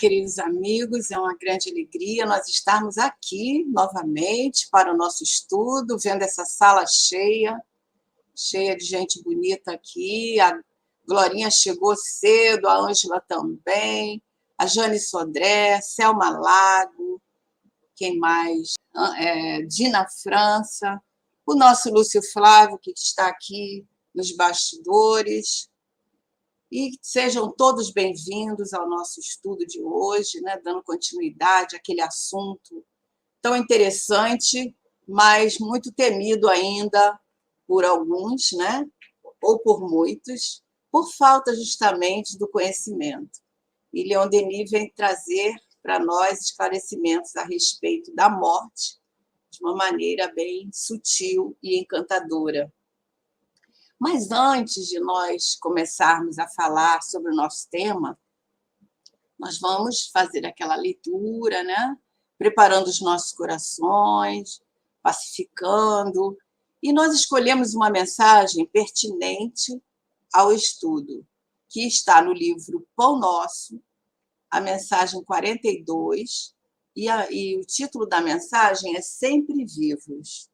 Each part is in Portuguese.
queridos amigos, é uma grande alegria nós estarmos aqui novamente para o nosso estudo, vendo essa sala cheia de gente bonita aqui. A Glorinha chegou cedo, a Ângela também, a Jane Sodré, Selma Lago, quem mais? Dina França, o nosso Lúcio Flávio, que está aqui nos bastidores. E sejam todos bem-vindos ao nosso estudo de hoje, né, dando continuidade àquele assunto tão interessante, mas muito temido ainda por alguns, né, ou por muitos, por falta justamente do conhecimento. E Leon Denis vem trazer para nós esclarecimentos a respeito da morte de uma maneira bem sutil e encantadora. Mas antes de nós começarmos a falar sobre o nosso tema, nós vamos fazer aquela leitura, né? Preparando os nossos corações, pacificando, e nós escolhemos uma mensagem pertinente ao estudo, que está no livro Pão Nosso, a mensagem 42, e o título da mensagem é Sempre Vivos.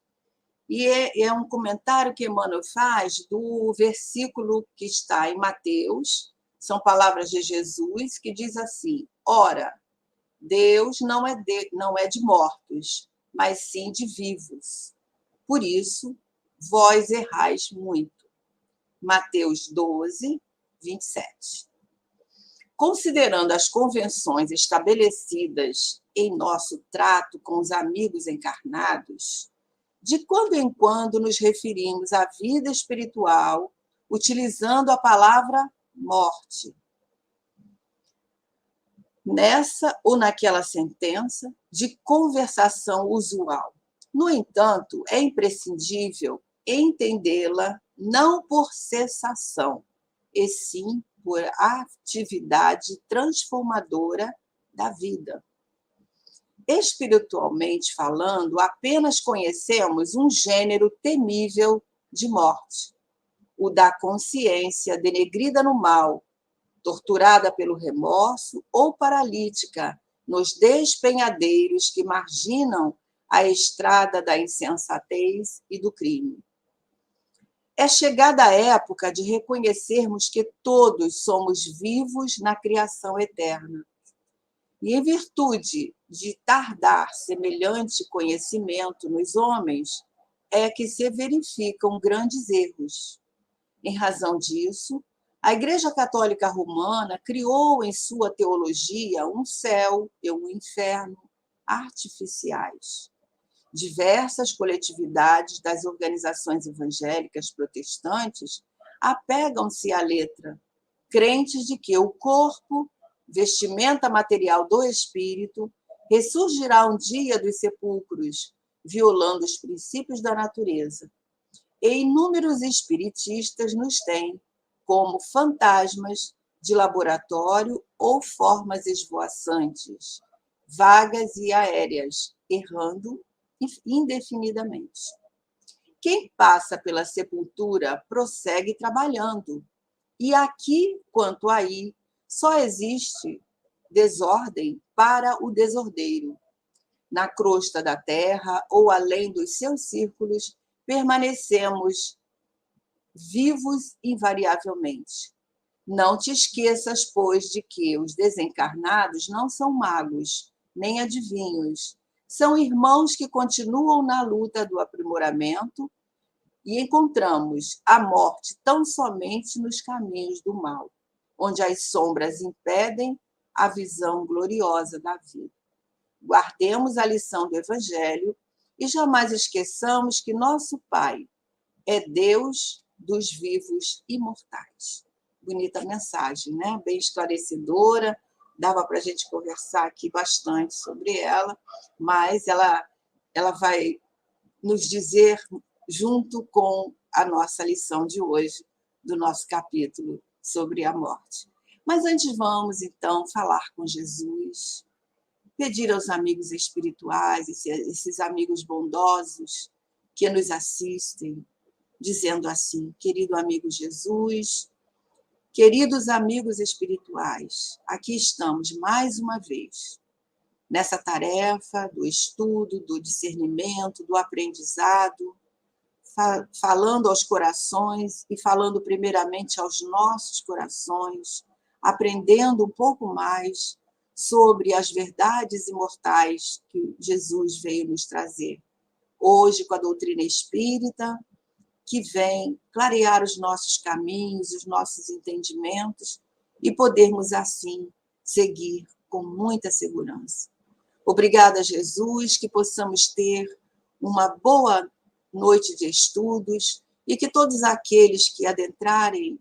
E é um comentário que Emmanuel faz do versículo que está em Mateus, são palavras de Jesus, que diz assim: ora, Deus não é de mortos, mas sim de vivos. Por isso, vós errais muito. Mateus 12, 27. Considerando as convenções estabelecidas em nosso trato com os amigos encarnados, de quando em quando nos referimos à vida espiritual utilizando a palavra morte. Nessa ou naquela sentença de conversação usual. No entanto, é imprescindível entendê-la não por cessação, e sim por atividade transformadora da vida. Espiritualmente falando, apenas conhecemos um gênero temível de morte, o da consciência denegrida no mal, torturada pelo remorso ou paralítica nos despenhadeiros que marginam a estrada da insensatez e do crime. É chegada a época de reconhecermos que todos somos vivos na criação eterna. E em virtude de tardar semelhante conhecimento nos homens, é que se verificam grandes erros. Em razão disso, a Igreja Católica Romana criou em sua teologia um céu e um inferno artificiais. Diversas coletividades das organizações evangélicas protestantes apegam-se à letra, crentes de que o corpo, vestimenta material do espírito, ressurgirá um dia dos sepulcros, violando os princípios da natureza. E inúmeros espiritistas nos têm como fantasmas de laboratório ou formas esvoaçantes, vagas e aéreas, errando indefinidamente. Quem passa pela sepultura prossegue trabalhando, e aqui quanto aí, só existe desordem para o desordeiro. Na crosta da terra ou além dos seus círculos, permanecemos vivos invariavelmente. Não te esqueças, pois, de que os desencarnados não são magos, nem adivinhos. São irmãos que continuam na luta do aprimoramento e encontramos a morte tão somente nos caminhos do mal, onde as sombras impedem a visão gloriosa da vida. Guardemos a lição do Evangelho e jamais esqueçamos que nosso Pai é Deus dos vivos imortais. Bonita mensagem, né? Bem esclarecedora, dava para a gente conversar aqui bastante sobre ela, mas ela vai nos dizer, junto com a nossa lição de hoje, do nosso capítulo sobre a morte. Mas antes vamos, então, falar com Jesus, pedir aos amigos espirituais, esses amigos bondosos que nos assistem, dizendo assim: querido amigo Jesus, Queridos amigos espirituais, aqui estamos mais uma vez, nessa tarefa do estudo, do discernimento, do aprendizado, falando aos corações e falando primeiramente aos nossos corações, aprendendo um pouco mais sobre as verdades imortais que Jesus veio nos trazer. Hoje, com a doutrina espírita, que vem clarear os nossos caminhos, os nossos entendimentos e podermos, assim, seguir com muita segurança. Obrigada, Jesus, que possamos ter uma boa noite de estudos e que todos aqueles que adentrarem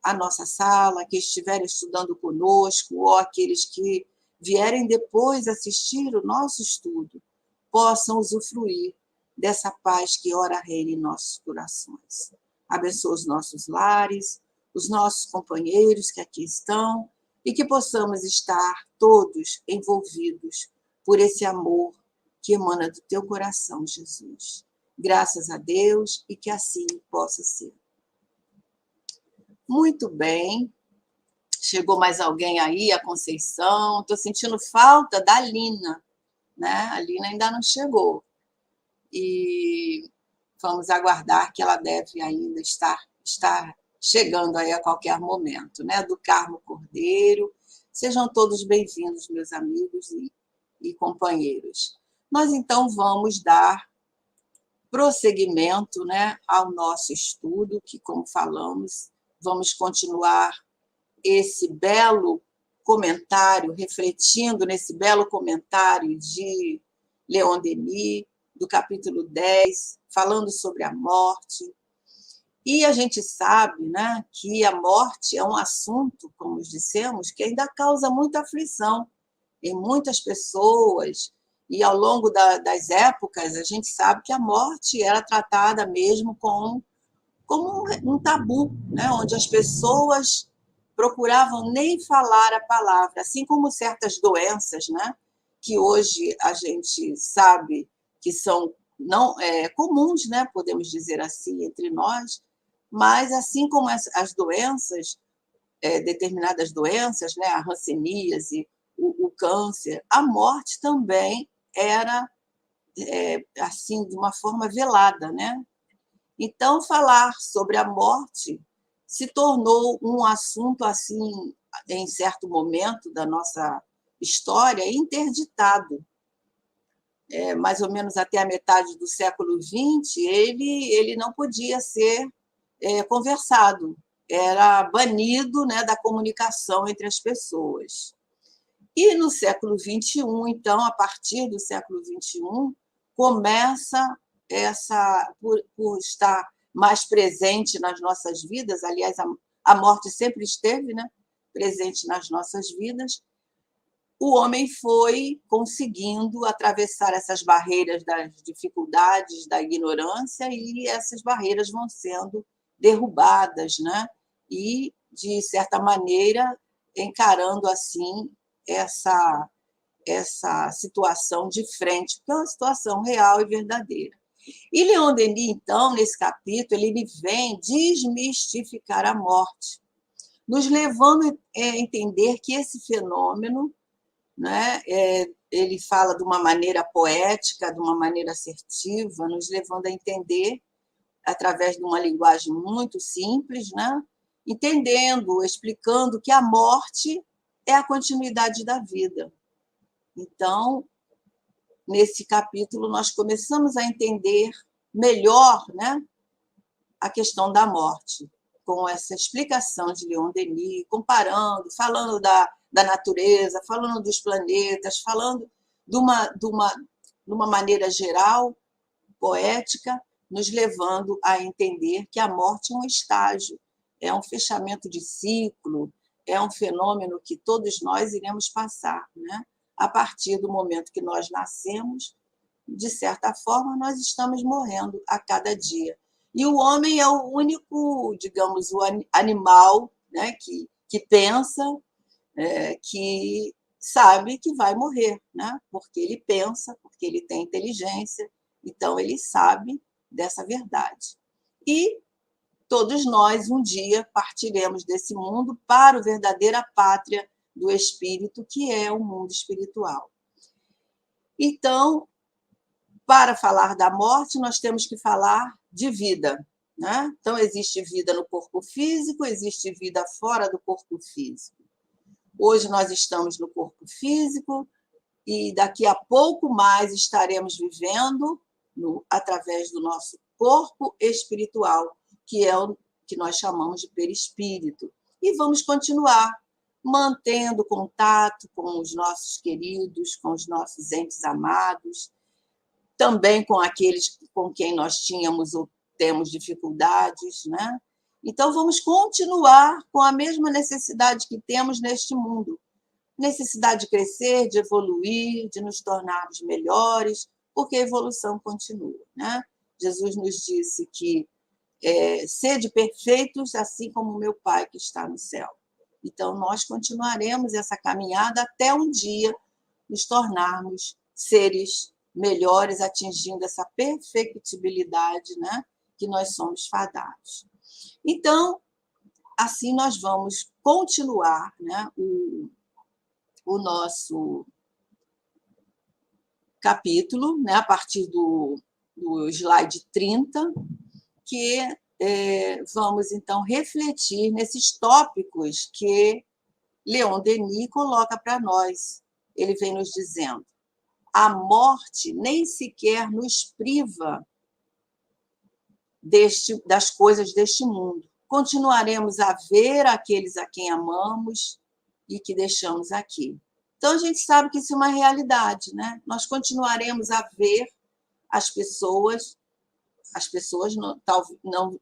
a nossa sala, que estiverem estudando conosco, ou aqueles que vierem depois assistir o nosso estudo, possam usufruir dessa paz que ora reina em nossos corações. Abençoa os nossos lares, os nossos companheiros que aqui estão, e que possamos estar todos envolvidos por esse amor que emana do teu coração, Jesus. Graças a Deus, e que assim possa ser. Muito bem. Chegou mais alguém aí, a Conceição. Estou sentindo falta da Lina, né? A Lina ainda não chegou. E vamos aguardar que ela deve ainda estar chegando aí a qualquer momento, né? Do Carmo Cordeiro. Sejam todos bem-vindos, meus amigos e companheiros. Nós, então, vamos dar prosseguimento, né, ao nosso estudo, que, como falamos, vamos continuar esse belo comentário, refletindo nesse belo comentário de Leon Denis, do capítulo 10, falando sobre a morte. E a gente sabe, né, que a morte é um assunto, como dissemos, que ainda causa muita aflição em muitas pessoas, e ao longo das épocas a gente sabe que a morte era tratada mesmo como um tabu, né, onde as pessoas procuravam nem falar a palavra, assim como certas doenças, né, que hoje a gente sabe que são não comuns, né, podemos dizer assim, entre nós, mas assim como as doenças, determinadas doenças, né, a hanseníase, o câncer, a morte também era assim de uma forma velada, né? Então falar sobre a morte se tornou um assunto assim em certo momento da nossa história interditado. Mais ou menos até a metade do século XX, ele não podia ser conversado, era banido, né, da comunicação entre as pessoas. E no século XXI, então, a partir do século XXI, começa por estar mais presente nas nossas vidas, aliás, a morte sempre esteve, né, presente nas nossas vidas, o homem foi conseguindo atravessar essas barreiras das dificuldades, da ignorância, e essas barreiras vão sendo derrubadas, né? E, de certa maneira, encarando assim essa situação de frente, porque é uma situação real e verdadeira. E Leon Denis, então, nesse capítulo, ele vem desmistificar a morte, nos levando a entender que esse fenômeno, né, ele fala de uma maneira poética, de uma maneira assertiva, nos levando a entender, através de uma linguagem muito simples, né, entendendo, explicando que a morte é a continuidade da vida. Então, nesse capítulo, nós começamos a entender melhor, né, a questão da morte, com essa explicação de Leon Denis, comparando, falando da natureza, falando dos planetas, falando de uma maneira geral, poética, nos levando a entender que a morte é um estágio, é um fechamento de ciclo, é um fenômeno que todos nós iremos passar, né? A partir do momento que nós nascemos, de certa forma, nós estamos morrendo a cada dia. E o homem é o único, digamos, o animal, né, que pensa, que sabe que vai morrer, né? Porque ele pensa, porque ele tem inteligência, então ele sabe dessa verdade. E todos nós, um dia, partiremos desse mundo para a verdadeira pátria do espírito, que é o mundo espiritual. Então, para falar da morte, nós temos que falar de vida, né? Então, existe vida no corpo físico, existe vida fora do corpo físico. Hoje nós estamos no corpo físico e daqui a pouco mais estaremos vivendo através do nosso corpo espiritual, que é o que nós chamamos de perispírito. E vamos continuar mantendo contato com os nossos queridos, com os nossos entes amados, também com aqueles com quem nós tínhamos ou temos dificuldades, né? Então, vamos continuar com a mesma necessidade que temos neste mundo. Necessidade de crescer, de evoluir, de nos tornarmos melhores, porque a evolução continua, né? Jesus nos disse que sede perfeitos, assim como o meu Pai que está no céu. Então, nós continuaremos essa caminhada até um dia nos tornarmos seres melhores, atingindo essa perfectibilidade, né, que nós somos fadados. Então, assim nós vamos continuar, né, o nosso capítulo, né, a partir do slide 30, que vamos, então, refletir nesses tópicos que Leon Denis coloca para nós. Ele vem nos dizendo: a morte nem sequer nos priva das coisas deste mundo. Continuaremos a ver aqueles a quem amamos e que deixamos aqui. Então, a gente sabe que isso é uma realidade, né? Nós continuaremos a ver as pessoas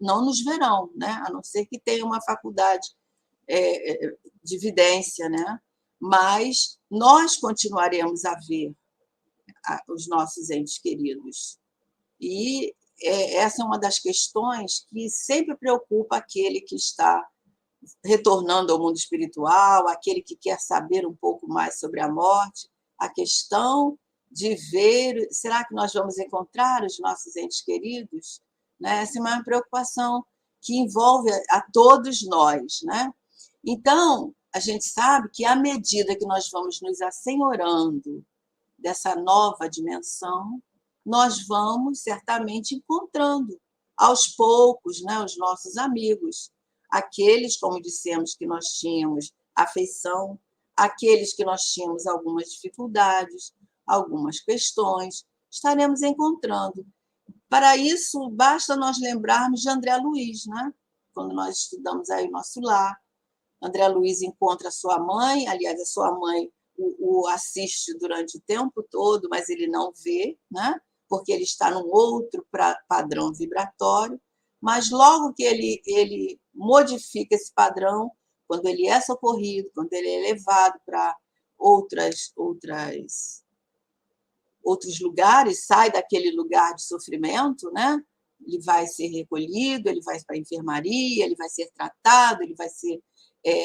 não nos verão, né? A não ser que tenha uma faculdade de vidência, né? Mas nós continuaremos a ver os nossos entes queridos. E essa é uma das questões que sempre preocupa aquele que está retornando ao mundo espiritual, aquele que quer saber um pouco mais sobre a morte, a questão de ver, será que nós vamos encontrar os nossos entes queridos? Né? Essa é uma preocupação que envolve a todos nós, né? Então, a gente sabe que à medida que nós vamos nos assenhorando dessa nova dimensão, nós vamos certamente encontrando aos poucos, né, os nossos amigos, aqueles, como dissemos, que nós tínhamos afeição, aqueles que nós tínhamos algumas dificuldades, algumas questões, estaremos encontrando. Para isso, basta nós lembrarmos de André Luiz, né? Quando nós estudamos aí o nosso lar. André Luiz encontra a sua mãe, aliás, a sua mãe o assiste durante o tempo todo, mas ele não vê, né? Porque ele está num outro padrão vibratório, mas logo que ele modifica esse padrão, quando ele é socorrido, quando ele é levado para outros lugares, sai daquele lugar de sofrimento, né? Ele vai ser recolhido, ele vai para a enfermaria, ele vai ser tratado, ele vai ser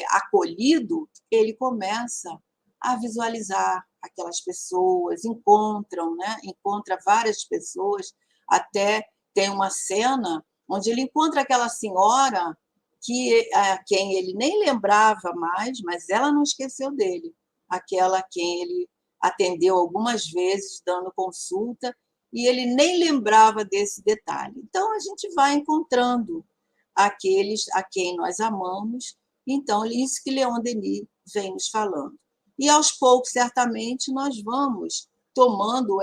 acolhido, ele começa a visualizar aquelas pessoas, encontra várias pessoas, até tem uma cena onde ele encontra aquela senhora a quem ele nem lembrava mais, mas ela não esqueceu dele, aquela a quem ele atendeu algumas vezes, dando consulta, e ele nem lembrava desse detalhe. Então, a gente vai encontrando aqueles a quem nós amamos. Então, isso que Leon Denis vem nos falando. E, aos poucos, certamente, nós vamos tomando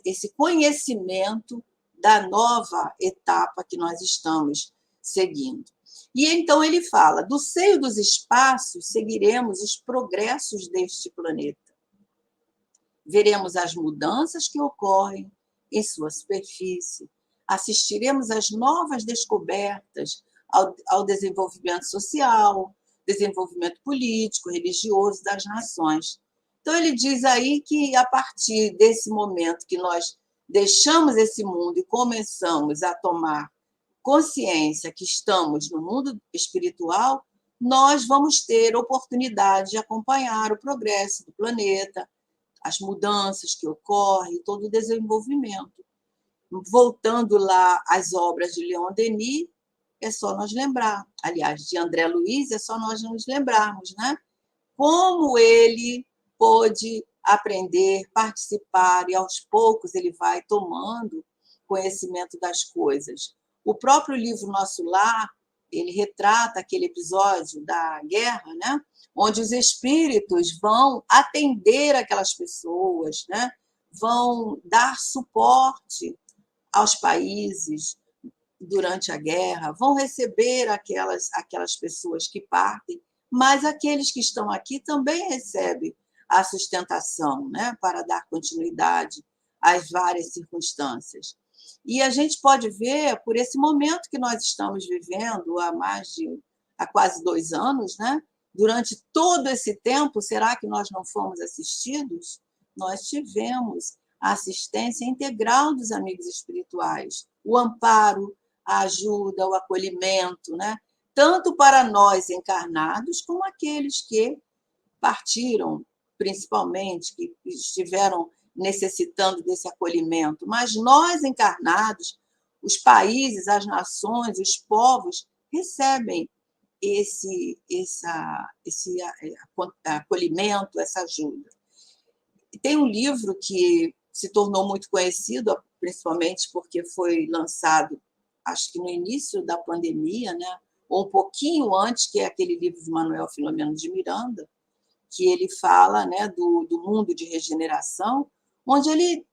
esse conhecimento da nova etapa que nós estamos seguindo. E, então, ele fala: do seio dos espaços, seguiremos os progressos deste planeta. Veremos as mudanças que ocorrem em sua superfície, assistiremos às novas descobertas, ao desenvolvimento social, desenvolvimento político, religioso das nações. Então, ele diz aí que, a partir desse momento que nós deixamos esse mundo e começamos a tomar consciência que estamos no mundo espiritual, nós vamos ter oportunidade de acompanhar o progresso do planeta, as mudanças que ocorrem, todo o desenvolvimento. Voltando lá às obras de Leon Denis, é só nós lembrar. Aliás, de André Luiz é só nós nos lembrarmos, né? Como ele pôde aprender, participar, e aos poucos ele vai tomando conhecimento das coisas. O próprio livro Nosso Lar, ele retrata aquele episódio da guerra, né? Onde os espíritos vão atender aquelas pessoas, né? Vão dar suporte aos países durante a guerra, vão receber aquelas pessoas que partem, mas aqueles que estão aqui também recebem a sustentação, né, para dar continuidade às várias circunstâncias. E a gente pode ver, por esse momento que nós estamos vivendo há quase 2 anos, né, durante todo esse tempo, será que nós não fomos assistidos? Nós tivemos a assistência integral dos amigos espirituais, o amparo, a ajuda, o acolhimento, né? Tanto para nós encarnados, como aqueles que partiram, principalmente, que estiveram necessitando desse acolhimento. Mas nós encarnados, os países, as nações, os povos, recebem esse acolhimento, essa ajuda. Tem um livro que se tornou muito conhecido, principalmente porque foi lançado, acho que no início da pandemia, né? Ou um pouquinho antes, que é aquele livro de Manuel Filomeno de Miranda, que ele fala, né, do mundo de regeneração, onde ele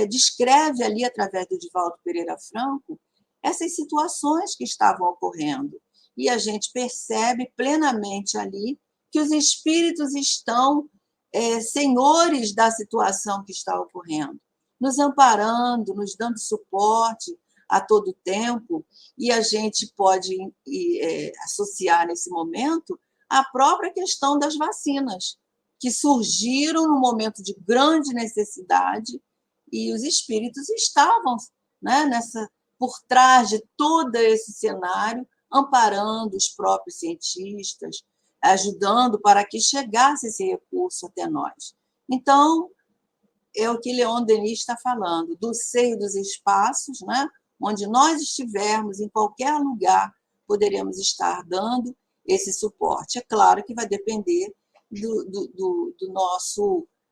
descreve ali, através do Divaldo Pereira Franco, essas situações que estavam ocorrendo. E a gente percebe plenamente ali que os espíritos estão senhores da situação que está ocorrendo, nos amparando, nos dando suporte a todo tempo, e a gente pode associar nesse momento a própria questão das vacinas, que surgiram num momento de grande necessidade, e os espíritos estavam, né, por trás de todo esse cenário, amparando os próprios cientistas, ajudando para que chegasse esse recurso até nós. Então, é o que Leon Denis está falando, do seio dos espaços, né? Onde nós estivermos, em qualquer lugar, poderemos estar dando esse suporte. É claro que vai depender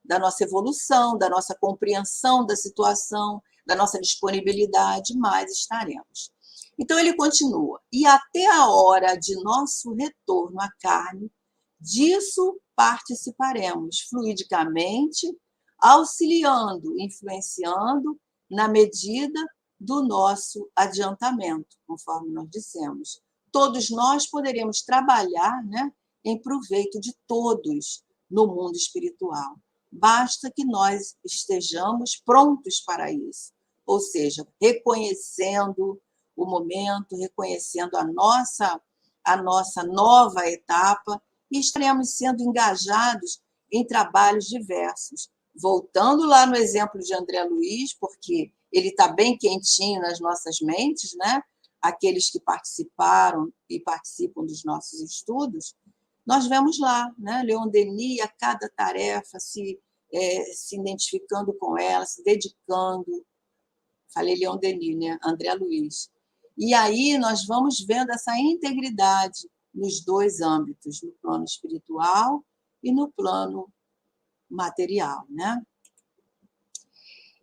da nossa evolução, da nossa compreensão da situação, da nossa disponibilidade, mas estaremos. Então, ele continua. E até a hora de nosso retorno à carne, disso participaremos fluidicamente, auxiliando, influenciando na medida do nosso adiantamento, conforme nós dissemos. Todos nós poderemos trabalhar, né, em proveito de todos no mundo espiritual. Basta que nós estejamos prontos para isso, ou seja, reconhecendo o momento, reconhecendo a nossa nova etapa, e estaremos sendo engajados em trabalhos diversos. Voltando lá no exemplo de André Luiz, porque ele está bem quentinho nas nossas mentes, né? Aqueles que participaram e participam dos nossos estudos, nós vemos lá, né? Leon Denis, a cada tarefa, se identificando com ela, se dedicando. Falei Leon Denis, né? André Luiz. E aí nós vamos vendo essa integridade nos 2 âmbitos, no plano espiritual e no plano material, né?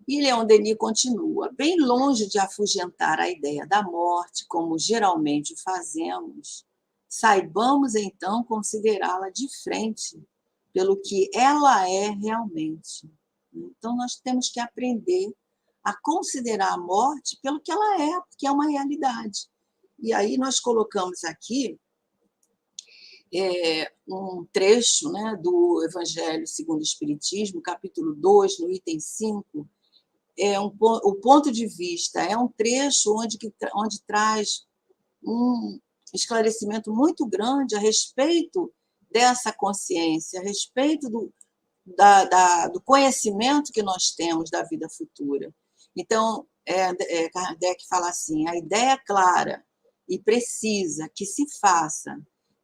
E Leon Denis continua, bem longe de afugentar a ideia da morte, como geralmente o fazemos, saibamos então considerá-la de frente pelo que ela é realmente. Então, nós temos que aprender a considerar a morte pelo que ela é, porque é uma realidade. E aí nós colocamos aqui um trecho, né, do Evangelho segundo o Espiritismo, capítulo 2, no item 5, o ponto de vista, é um trecho onde traz um esclarecimento muito grande a respeito dessa consciência, a respeito do conhecimento que nós temos da vida futura. Então, Kardec fala assim, a ideia clara e precisa que se faça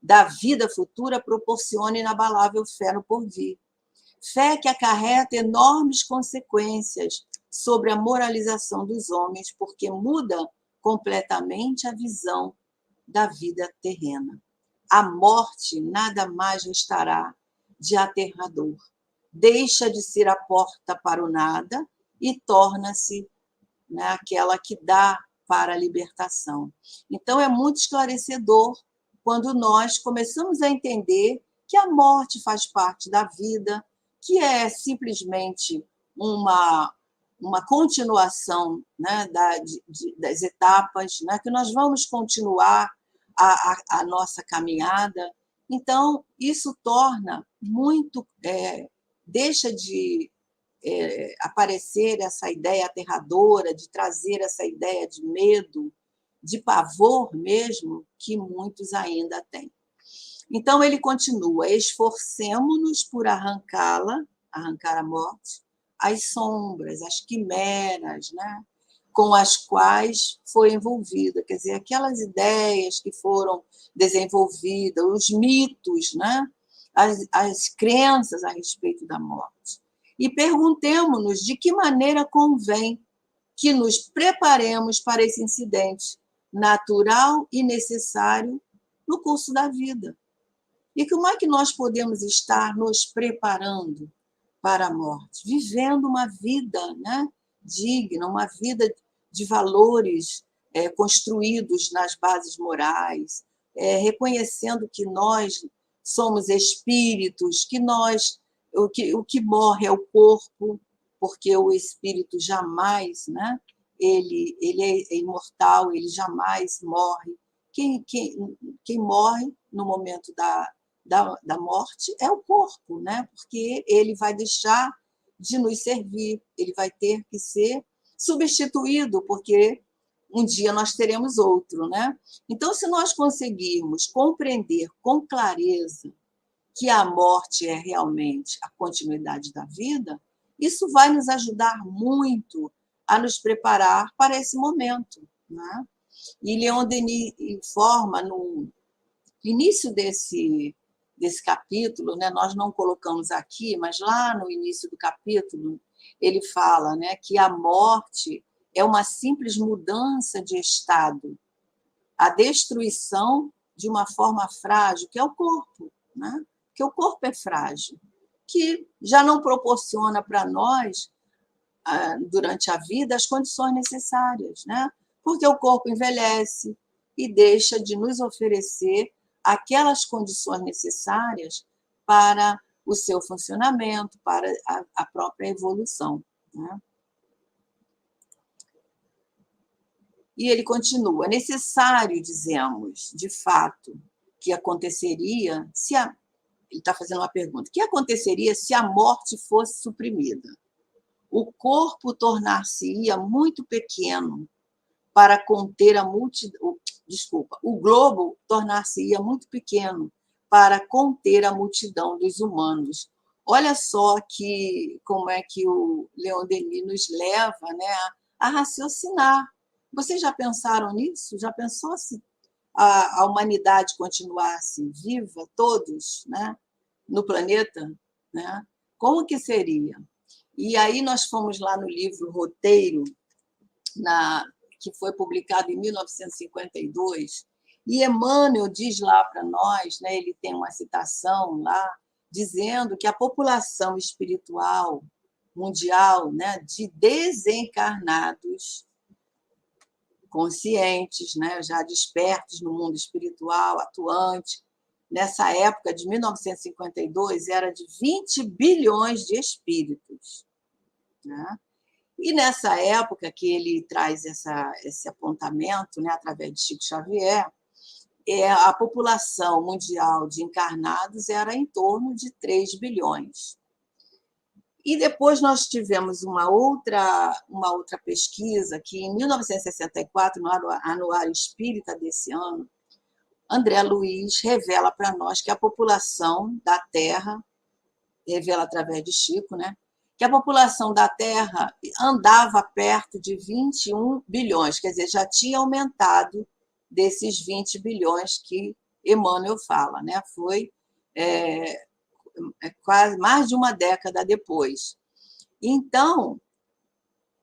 da vida futura proporciona inabalável fé no porvir. Fé que acarreta enormes consequências sobre a moralização dos homens, porque muda completamente a visão da vida terrena. A morte nada mais restará de aterrador. Deixa de ser a porta para o nada e torna-se, né, aquela que dá para a libertação. Então, é muito esclarecedor quando nós começamos a entender que a morte faz parte da vida, que é simplesmente uma continuação, né, das etapas, né, que nós vamos continuar a nossa caminhada. Então, isso torna muito, deixa de aparecer essa ideia aterradora, de trazer essa ideia de medo, de pavor mesmo, que muitos ainda têm. Então, ele continua: esforcemo-nos por arrancá-la, arrancar a morte, as sombras, as quimeras, né, com as quais foi envolvida, quer dizer, aquelas ideias que foram desenvolvidas, os mitos, né, as crenças a respeito da morte. E perguntemo-nos de que maneira convém que nos preparemos para esse incidente natural e necessário no curso da vida. E como é que nós podemos estar nos preparando para a morte? Vivendo uma vida, né, digna, uma vida de valores construídos nas bases morais, reconhecendo que nós somos espíritos, que o que morre é o corpo, porque o espírito jamais, né, ele é imortal, ele jamais morre. Quem morre no momento da morte é o corpo, né? Porque ele vai deixar de nos servir, ele vai ter que ser substituído, porque um dia nós teremos outro, né? Então, se nós conseguirmos compreender com clareza que a morte é realmente a continuidade da vida, isso vai nos ajudar muito a nos preparar para esse momento, né? E Leon Denis informa no início desse capítulo, né, nós não colocamos aqui, mas lá no início do capítulo, ele fala, né, que a morte é uma simples mudança de estado, a destruição de uma forma frágil, que é o corpo, né? Que o corpo é frágil, que já não proporciona para nós, durante a vida, as condições necessárias, né? Porque o corpo envelhece e deixa de nos oferecer aquelas condições necessárias para o seu funcionamento, para a própria evolução, né? E ele continua: necessário, dizemos, de fato, que aconteceria se a... Ele está fazendo uma pergunta: o que aconteceria se a morte fosse suprimida? O corpo tornar-se-ia muito pequeno para conter a multidão. Desculpa, o globo tornar-se-ia muito pequeno para conter a multidão dos humanos. Olha só como é que o Leon Denis nos leva, né, a raciocinar. Vocês já pensaram nisso? Já pensou se a humanidade continuasse viva, todos, né, no planeta? Né? Como que seria? E aí nós fomos lá no livro Roteiro, que foi publicado em 1952, e Emmanuel diz lá para nós, né, ele tem uma citação lá, dizendo que a população espiritual mundial, né, de desencarnados, conscientes, né, já despertos no mundo espiritual, atuante, nessa época de 1952, era de 20 bilhões de espíritos, né? E nessa época que ele traz esse apontamento, né, através de Chico Xavier, a população mundial de encarnados era em torno de 3 bilhões. E depois nós tivemos uma outra pesquisa, que em 1964, no Anuário Espírita desse ano, André Luiz revela para nós que a população da Terra, revela através de Chico, né, que a população da Terra andava perto de 21 bilhões, quer dizer, já tinha aumentado desses 20 bilhões que Emmanuel fala, né? Foi quase mais de uma década depois. Então,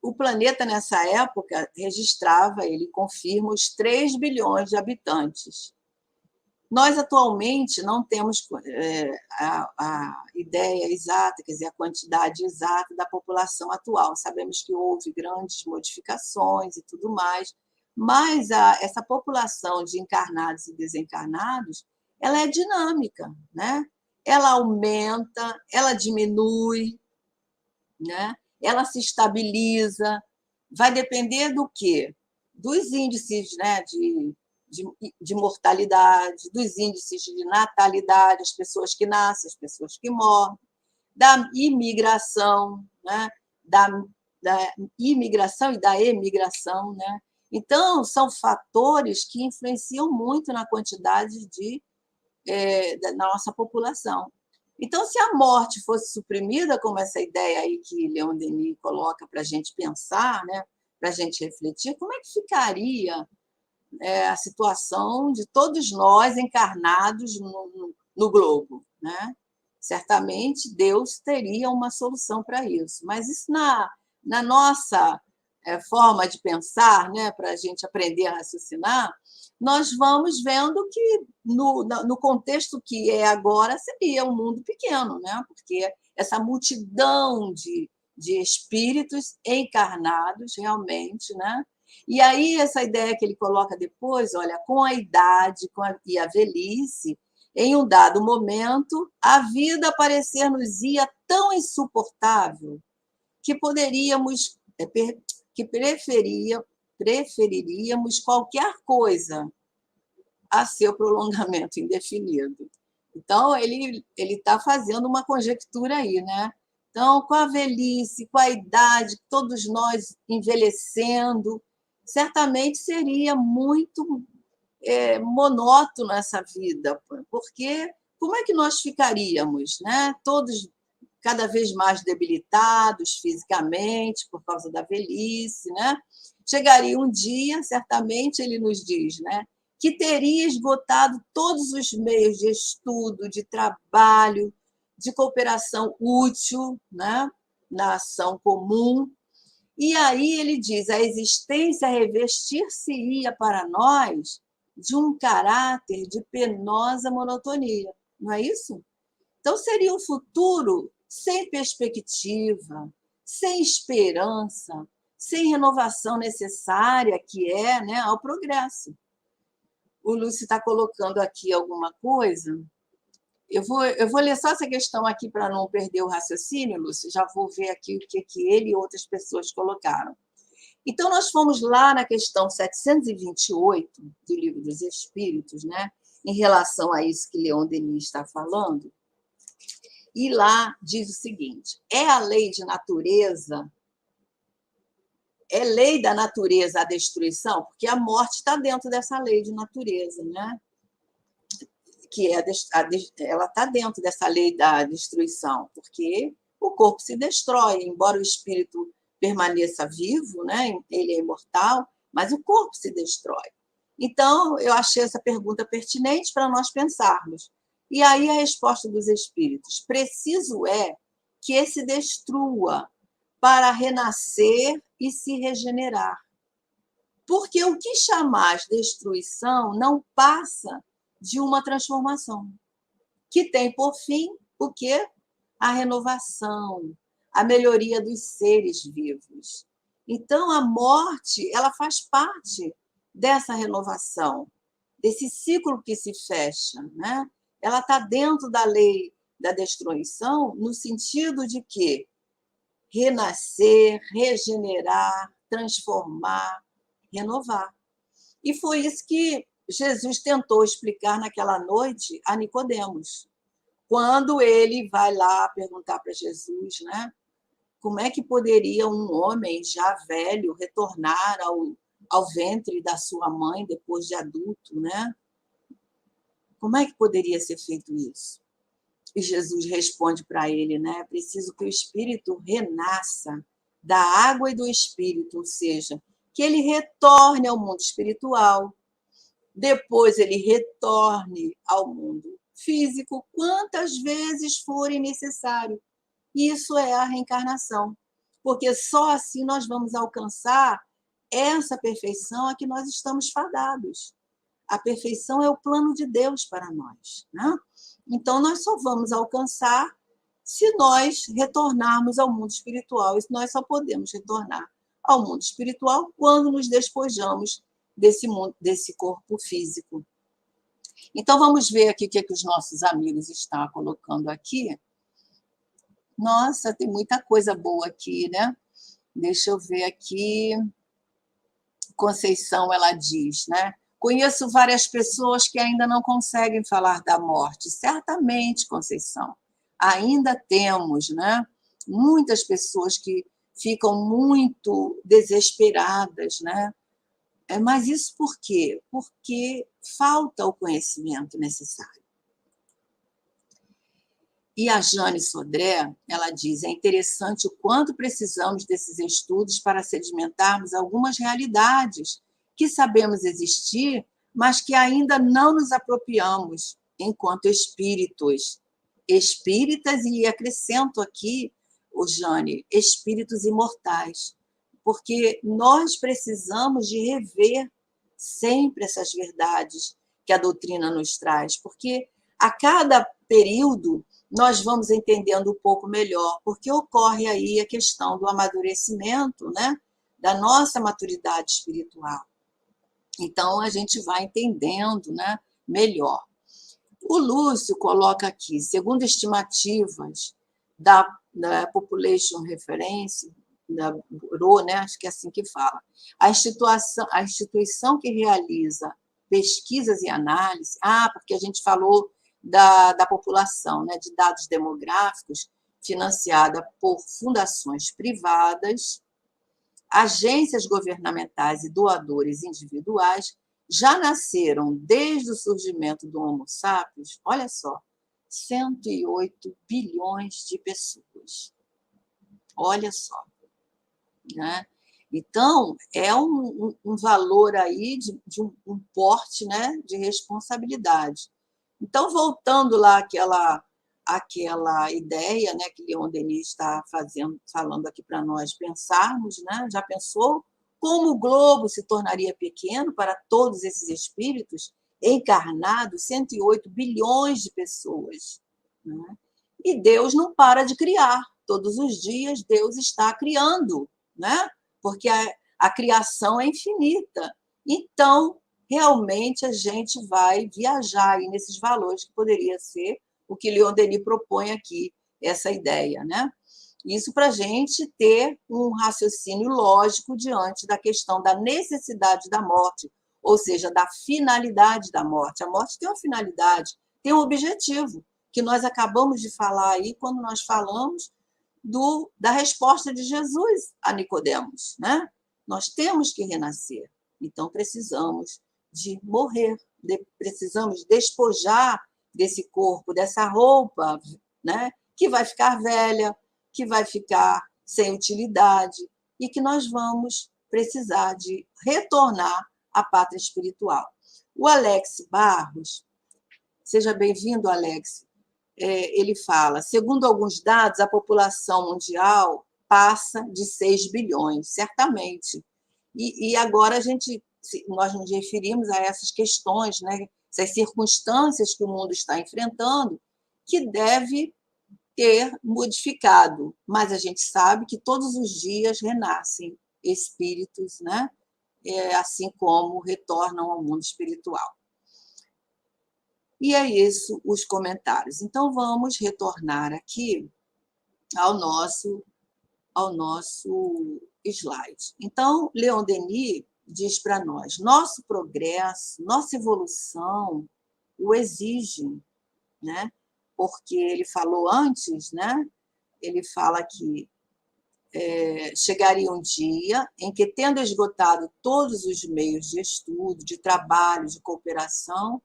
O planeta, nessa época, registrava, ele confirma, os 3 bilhões de habitantes. Nós, atualmente, não temos a ideia exata, quer dizer, a quantidade exata da população atual. Sabemos que houve grandes modificações e tudo mais, mas essa população de encarnados e desencarnados, ela é dinâmica, né? Ela aumenta, ela diminui, né? Ela se estabiliza, vai depender do quê? Dos índices, né, de mortalidade, dos índices de natalidade, as pessoas que nascem, as pessoas que morrem, da imigração, né, da imigração e da emigração. Né? Então, são fatores que influenciam muito na quantidade da nossa população. Então, se a morte fosse suprimida, como essa ideia aí que Leon Denis coloca para a gente pensar, né, para a gente refletir, como é que ficaria a situação de todos nós encarnados no globo? Né? Certamente Deus teria uma solução para isso, mas isso na nossa forma de pensar, né, para a gente aprender a raciocinar, nós vamos vendo que, no contexto que é agora, seria um mundo pequeno, né? Porque essa multidão de espíritos encarnados, realmente, né? E aí, essa ideia que ele coloca depois, olha, com a idade e a velhice, em um dado momento, a vida parecer-nos-ia tão insuportável que poderíamos, que preferiríamos qualquer coisa a seu prolongamento indefinido. Então, ele está fazendo uma conjectura aí, né? Então, com a velhice, com a idade, todos nós envelhecendo, certamente seria muito monótono essa vida, porque como é que nós ficaríamos, né? Todos cada vez mais debilitados fisicamente por causa da velhice, né? Chegaria um dia, certamente, ele nos diz, né, que teria esgotado todos os meios de estudo, de trabalho, de cooperação útil, né, na ação comum. E aí ele diz, a existência revestir-se-ia para nós de um caráter de penosa monotonia, não é isso? Então, seria um futuro sem perspectiva, sem esperança, sem renovação necessária que é, né, ao progresso. O Lúcio está colocando aqui alguma coisa. Eu vou ler só essa questão aqui para não perder o raciocínio, Lúcio. Já vou ver aqui o que ele e outras pessoas colocaram. Então, nós fomos lá na questão 728 do Livro dos Espíritos, né, em relação a isso que Leon Denis está falando. E lá diz o seguinte: é a lei de natureza, é lei da natureza a destruição, porque a morte está dentro dessa lei de natureza, né? Que ela está dentro dessa lei da destruição, porque o corpo se destrói, embora o espírito permaneça vivo, né? Ele é imortal, mas o corpo se destrói. Então, eu achei essa pergunta pertinente para nós pensarmos. E aí a resposta dos espíritos: preciso é que esse destrua para renascer e se regenerar. Porque o que chamais destruição não passa de uma transformação, que tem por fim o quê? A renovação, a melhoria dos seres vivos. Então, a morte, ela faz parte dessa renovação, desse ciclo que se fecha, né? Ela está dentro da lei da destruição, no sentido de que renascer, regenerar, transformar, renovar. E foi isso que Jesus tentou explicar naquela noite a Nicodemos, quando ele vai lá perguntar para Jesus, né, como é que poderia um homem já velho retornar ao ventre da sua mãe depois de adulto, né? Como é que poderia ser feito isso? E Jesus responde para ele, né? É preciso que o espírito renasça da água e do espírito, ou seja, que ele retorne ao mundo espiritual, depois ele retorne ao mundo físico quantas vezes forem necessário. Isso é a reencarnação. porque só assim nós vamos alcançar essa perfeição a que nós estamos fadados. A perfeição é o plano de Deus para nós, né? Então, nós só vamos alcançar se nós retornarmos ao mundo espiritual. E nós só podemos retornar ao mundo espiritual quando nos despojamos desse corpo físico. Então, vamos ver aqui o que os nossos amigos estão colocando aqui. Nossa, tem muita coisa boa aqui, né? Deixa eu ver aqui. Conceição, ela diz, né? Conheço várias pessoas que ainda não conseguem falar da morte. Certamente, Conceição, ainda temos, né? Muitas pessoas que ficam muito desesperadas, né? Mas isso por quê? Porque falta o conhecimento necessário. E a Jane Sodré, ela diz, é interessante o quanto precisamos desses estudos para sedimentarmos algumas realidades que sabemos existir, mas que ainda não nos apropriamos enquanto espíritos. Espíritas, e acrescento aqui, Jane, espíritos imortais, porque nós precisamos de rever sempre essas verdades que a doutrina nos traz, porque a cada período nós vamos entendendo um pouco melhor, porque ocorre aí a questão do amadurecimento, né, da nossa maturidade espiritual. Então, a gente vai entendendo, né, melhor. O Lúcio coloca aqui, segundo estimativas da Population Reference, da Bureau, né, acho que é assim que fala, a instituição que realiza pesquisas e análises, porque a gente falou da população, né, de dados demográficos, financiada por fundações privadas, agências governamentais e doadores individuais, já nasceram desde o surgimento do Homo sapiens, olha só, 108 bilhões de pessoas. Olha só. Né? Então, é um valor aí de um porte, né, de responsabilidade. Então, voltando lá àquela ideia, né, que Leon Denis está falando aqui para nós pensarmos, né? Já pensou como o globo se tornaria pequeno para todos esses espíritos encarnados, 108 bilhões de pessoas, né? E Deus não para de criar. Todos os dias Deus está criando, né? Porque a criação é infinita. Então, realmente a gente vai viajar aí nesses valores, que poderia ser o que Leon Denis propõe aqui, essa ideia, né? Isso para a gente ter um raciocínio lógico diante da questão da necessidade da morte, ou seja, da finalidade da morte. A morte tem uma finalidade, tem um objetivo, que nós acabamos de falar aí quando nós falamos da resposta de Jesus a Nicodemos, né? Nós temos que renascer, então precisamos de morrer, precisamos despojar desse corpo, dessa roupa, né? Que vai ficar velha, que vai ficar sem utilidade e que nós vamos precisar de retornar à pátria espiritual. O Alex Barros, seja bem-vindo, Alex. Ele fala, segundo alguns dados, a população mundial passa de 6 bilhões, certamente. E agora nós nos referimos a essas questões, né, essas circunstâncias que o mundo está enfrentando, que deve ter modificado. Mas a gente sabe que todos os dias renascem espíritos, né, assim como retornam ao mundo espiritual. E é isso os comentários. Então, vamos retornar aqui ao nosso slide. Então, Leon Denis diz para nós, nosso progresso, nossa evolução o exigem, né? Porque ele falou antes, né? Ele fala que chegaria um dia em que, tendo esgotado todos os meios de estudo, de trabalho, de cooperação,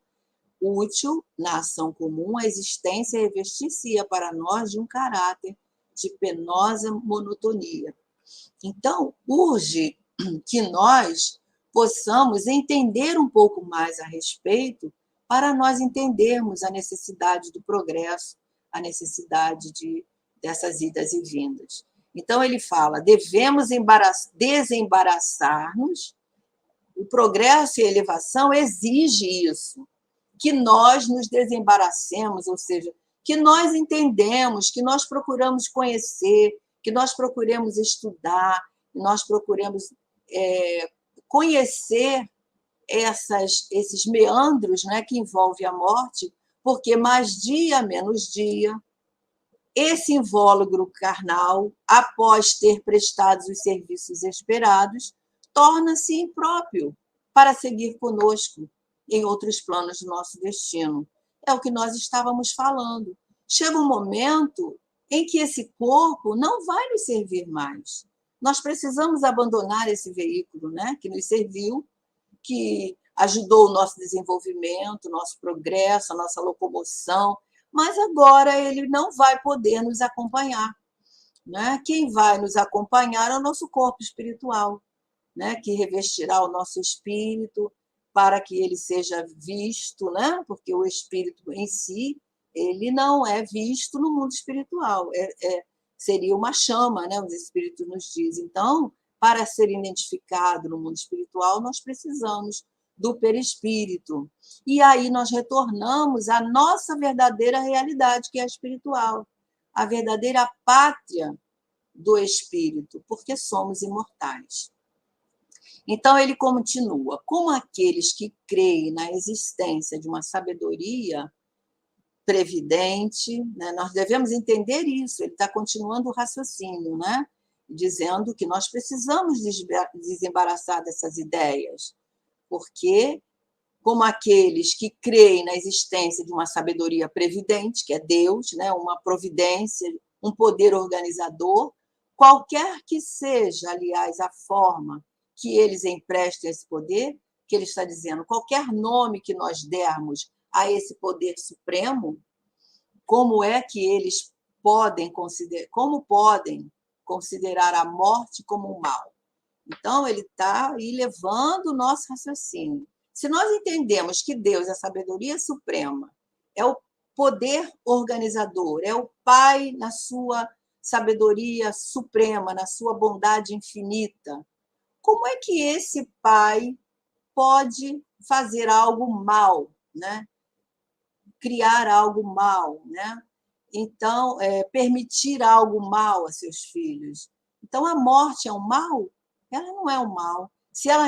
útil na ação comum, a existência revestir-se-ia para nós de um caráter de penosa monotonia. Então, urge que nós possamos entender um pouco mais a respeito para nós entendermos a necessidade do progresso, a necessidade dessas idas e vindas. Então, ele fala, devemos desembaraçar-nos, o progresso e a elevação exige isso, que nós nos desembaracemos, ou seja, que nós entendemos, que nós procuramos conhecer, que nós procuremos estudar, que nós procuremos conhecer esses meandros, né, que envolvem a morte, porque mais dia, menos dia, esse invólucro carnal, após ter prestado os serviços esperados, torna-se impróprio para seguir conosco em outros planos do nosso destino. É o que nós estávamos falando. Chega um momento em que esse corpo não vai nos servir mais. Nós precisamos abandonar esse veículo, né, que nos serviu, que ajudou o nosso desenvolvimento, o nosso progresso, a nossa locomoção, mas agora ele não vai poder nos acompanhar, né? Quem vai nos acompanhar é o nosso corpo espiritual, né? Que revestirá o nosso espírito para que ele seja visto, né? Porque o espírito em si, ele não é visto no mundo espiritual, seria uma chama, né? Os espíritos nos dizem. Então, para ser identificado no mundo espiritual, nós precisamos do perispírito. E aí nós retornamos à nossa verdadeira realidade, que é a espiritual, a verdadeira pátria do espírito, porque somos imortais. Então, ele continua, como aqueles que creem na existência de uma sabedoria previdente, né? Nós devemos entender isso, ele está continuando o raciocínio, né? Dizendo que nós precisamos desembaraçar dessas ideias, porque, como aqueles que creem na existência de uma sabedoria previdente, que é Deus, né? Uma providência, um poder organizador, qualquer que seja, aliás, a forma que eles emprestem esse poder, que ele está dizendo, qualquer nome que nós dermos a esse poder supremo, como é que eles podem considerar a morte como um mal? Então, ele está aí levando o nosso raciocínio. Se nós entendemos que Deus é a sabedoria suprema, é o poder organizador, é o Pai na sua sabedoria suprema, na sua bondade infinita, como é que esse Pai pode fazer algo mal, né? Criar algo mal, né? Então, permitir algo mal a seus filhos. Então, a morte é um mal? Ela não é um mal. Se ela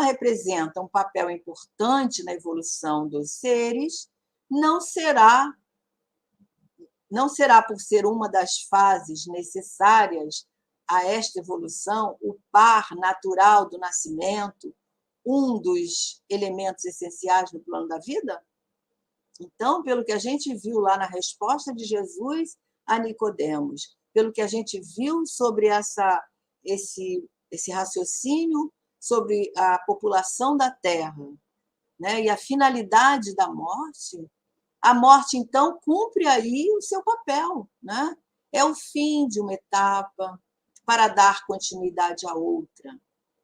representa um papel importante na evolução dos seres, não será por ser uma das fases necessárias a esta evolução, o par natural do nascimento, um dos elementos essenciais no plano da vida? Então, pelo que a gente viu lá na resposta de Jesus a Nicodemos, pelo que a gente viu sobre esse raciocínio sobre a população da Terra, né, e a finalidade da morte, a morte, então, cumpre aí o seu papel, né? É o fim de uma etapa para dar continuidade a outra.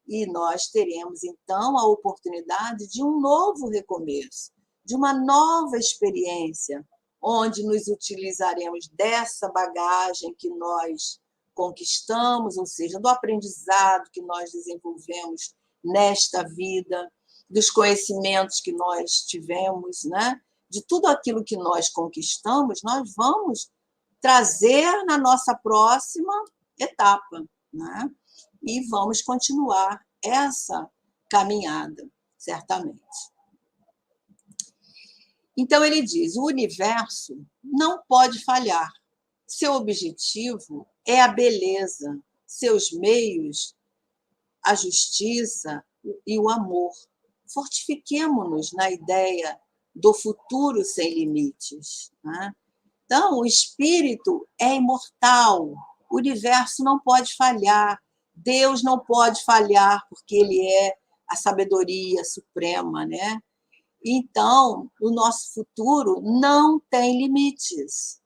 E nós teremos, então, a oportunidade de um novo recomeço, de uma nova experiência, onde nos utilizaremos dessa bagagem que nós conquistamos, ou seja, do aprendizado que nós desenvolvemos nesta vida, dos conhecimentos que nós tivemos, né? De tudo aquilo que nós conquistamos, nós vamos trazer na nossa próxima etapa, né? E vamos continuar essa caminhada, certamente. Então, ele diz, o universo não pode falhar. Seu objetivo é a beleza, seus meios, a justiça e o amor. Fortifiquemo-nos na ideia do futuro sem limites, né? Então, o espírito é imortal, o universo não pode falhar, Deus não pode falhar, porque ele é a sabedoria suprema, né? Então, o nosso futuro não tem limites.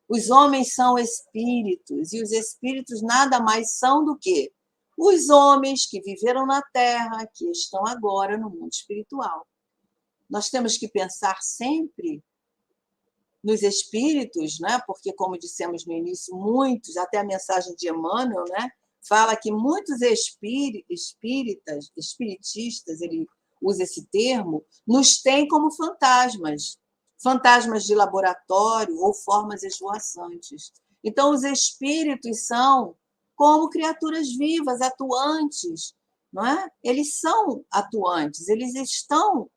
Os homens são espíritos, e os espíritos nada mais são do que os homens que viveram na Terra, que estão agora no mundo espiritual. Nós temos que pensar sempre nos espíritos, né? Porque, como dissemos no início, muitos, até a mensagem de Emmanuel, né? Fala que muitos espiritistas, ele usa esse termo, nos têm como fantasmas, fantasmas de laboratório ou formas esvoaçantes. Então, os espíritos são como criaturas vivas, atuantes, não é? Eles são atuantes, eles estão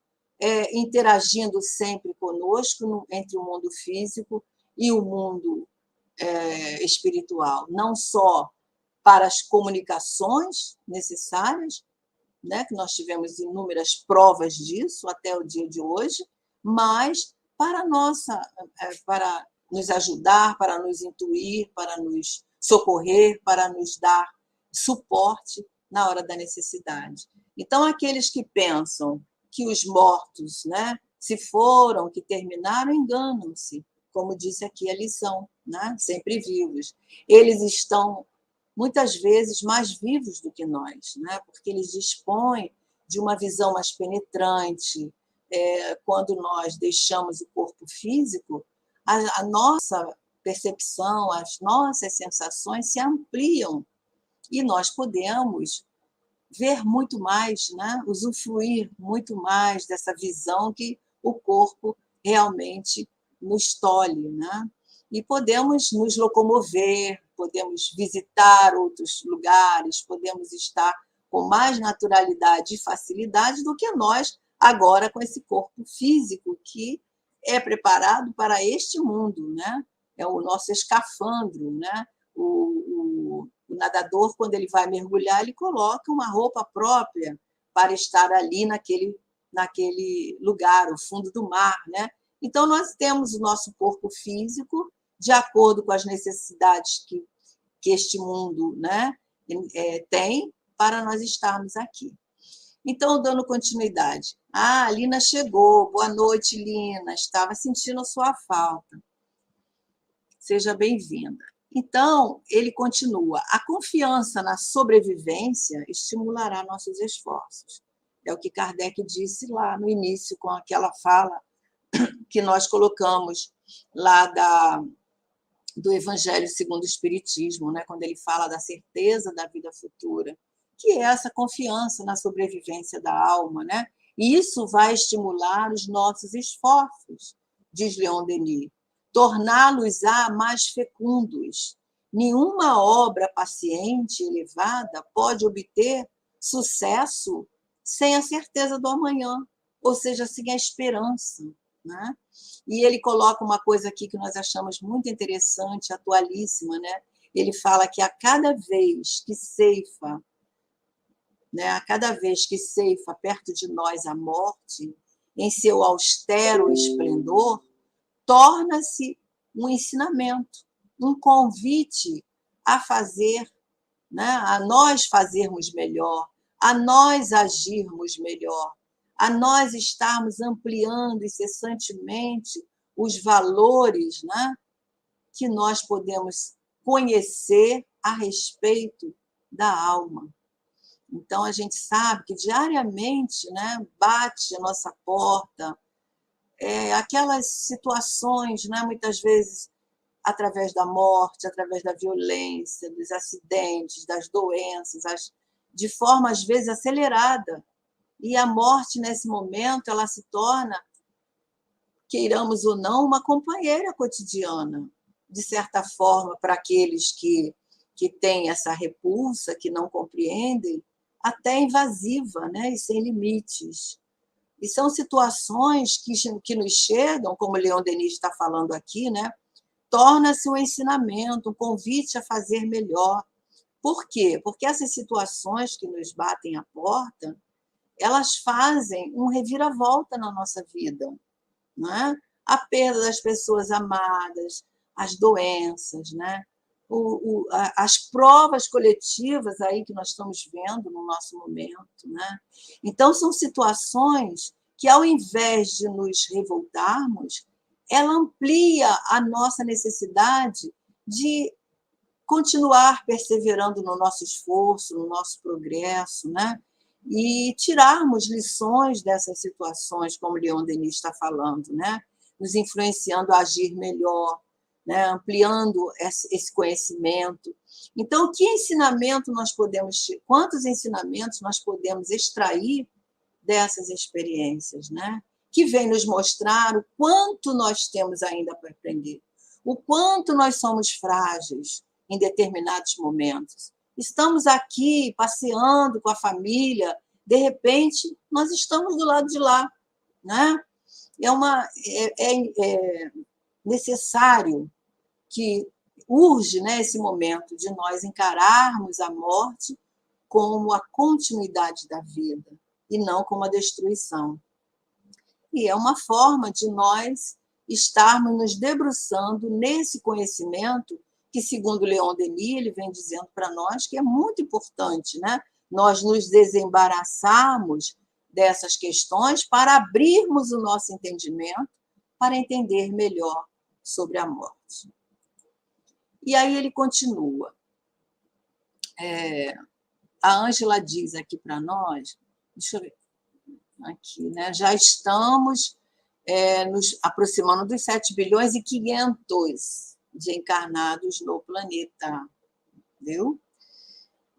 interagindo sempre conosco entre o mundo físico e o mundo espiritual, não só para as comunicações necessárias, né, que nós tivemos inúmeras provas disso até o dia de hoje, mas para nos ajudar, para nos intuir, para nos socorrer, para nos dar suporte na hora da necessidade. Então, aqueles que pensam que os mortos, né, se foram, que terminaram, enganam-se, como disse aqui a lição, né, sempre vivos. Eles estão muitas vezes mais vivos do que nós, né? Porque eles dispõem de uma visão mais penetrante. Quando nós deixamos o corpo físico, a nossa percepção, as nossas sensações se ampliam e nós podemos ver muito mais, né? Usufruir muito mais dessa visão que o corpo realmente nos tolhe, né? E podemos nos locomover, podemos visitar outros lugares, podemos estar com mais naturalidade e facilidade do que nós agora com esse corpo físico que é preparado para este mundo, né? É o nosso escafandro, né? O nadador, quando ele vai mergulhar, ele coloca uma roupa própria para estar ali naquele lugar, o fundo do mar, né? Então, nós temos o nosso corpo físico de acordo com as necessidades que este mundo, né, tem para nós estarmos aqui. Então, dando continuidade. Ah, a Lina chegou. Boa noite, Lina. Estava sentindo a sua falta. Seja bem-vinda. Então, ele continua. A confiança na sobrevivência estimulará nossos esforços. É o que Kardec disse lá no início, com aquela fala que nós colocamos lá do Evangelho segundo o Espiritismo, né? Quando ele fala da certeza da vida futura, que é essa confiança na sobrevivência da alma, né? E isso vai estimular os nossos esforços, diz Leon Denis, torná-los-á mais fecundos. Nenhuma obra paciente e elevada pode obter sucesso sem a certeza do amanhã, ou seja, sem a esperança, né? E ele coloca uma coisa aqui que nós achamos muito interessante, atualíssima, né? Ele fala que a cada vez que ceifa, né, a cada vez que ceifa perto de nós a morte, em seu austero esplendor, torna-se um ensinamento, um convite a fazer, né, a nós fazermos melhor, a nós agirmos melhor, a nós estarmos ampliando incessantemente os valores, né, que nós podemos conhecer a respeito da alma. Então, a gente sabe que diariamente, né, bate a nossa porta aquelas situações, né, muitas vezes através da morte, através da violência, dos acidentes, das doenças, de forma, às vezes, acelerada. E a morte, nesse momento, ela se torna, queiramos ou não, uma companheira cotidiana, de certa forma, para aqueles que têm essa repulsa, que não compreendem, até invasiva, né? E sem limites. E são situações que nos chegam, como o Leon Denis está falando aqui, né? Torna-se um ensinamento, um convite a fazer melhor. Por quê? Porque essas situações que nos batem à porta, elas fazem um reviravolta na nossa vida, não é? A perda das pessoas amadas, as doenças, né? As provas coletivas aí que nós estamos vendo no nosso momento, né? Então, são situações que, ao invés de nos revoltarmos, ela amplia a nossa necessidade de continuar perseverando no nosso esforço, no nosso progresso, né? E tirarmos lições dessas situações, como Leon Denis está falando, né? nos influenciando a agir melhor, né? Ampliando esse conhecimento. Então, que ensinamento nós podemos, quantos ensinamentos nós podemos extrair dessas experiências, né? Que vem nos mostrar o quanto nós temos ainda para aprender, o quanto nós somos frágeis em determinados momentos. Estamos aqui passeando com a família, de repente, nós estamos do lado de lá, né? É necessário que urge, né, esse momento de nós encararmos a morte como a continuidade da vida e não como a destruição. E é uma forma de nós estarmos nos debruçando nesse conhecimento que, segundo Leon Denis, ele vem dizendo para nós que é muito importante, né? Nós nos desembaraçarmos dessas questões para abrirmos o nosso entendimento para entender melhor sobre a morte. E aí ele continua. A Ângela diz aqui para nós, deixa eu ver aqui, né? Já estamos nos aproximando dos 7 bilhões e 500 de encarnados no planeta, viu?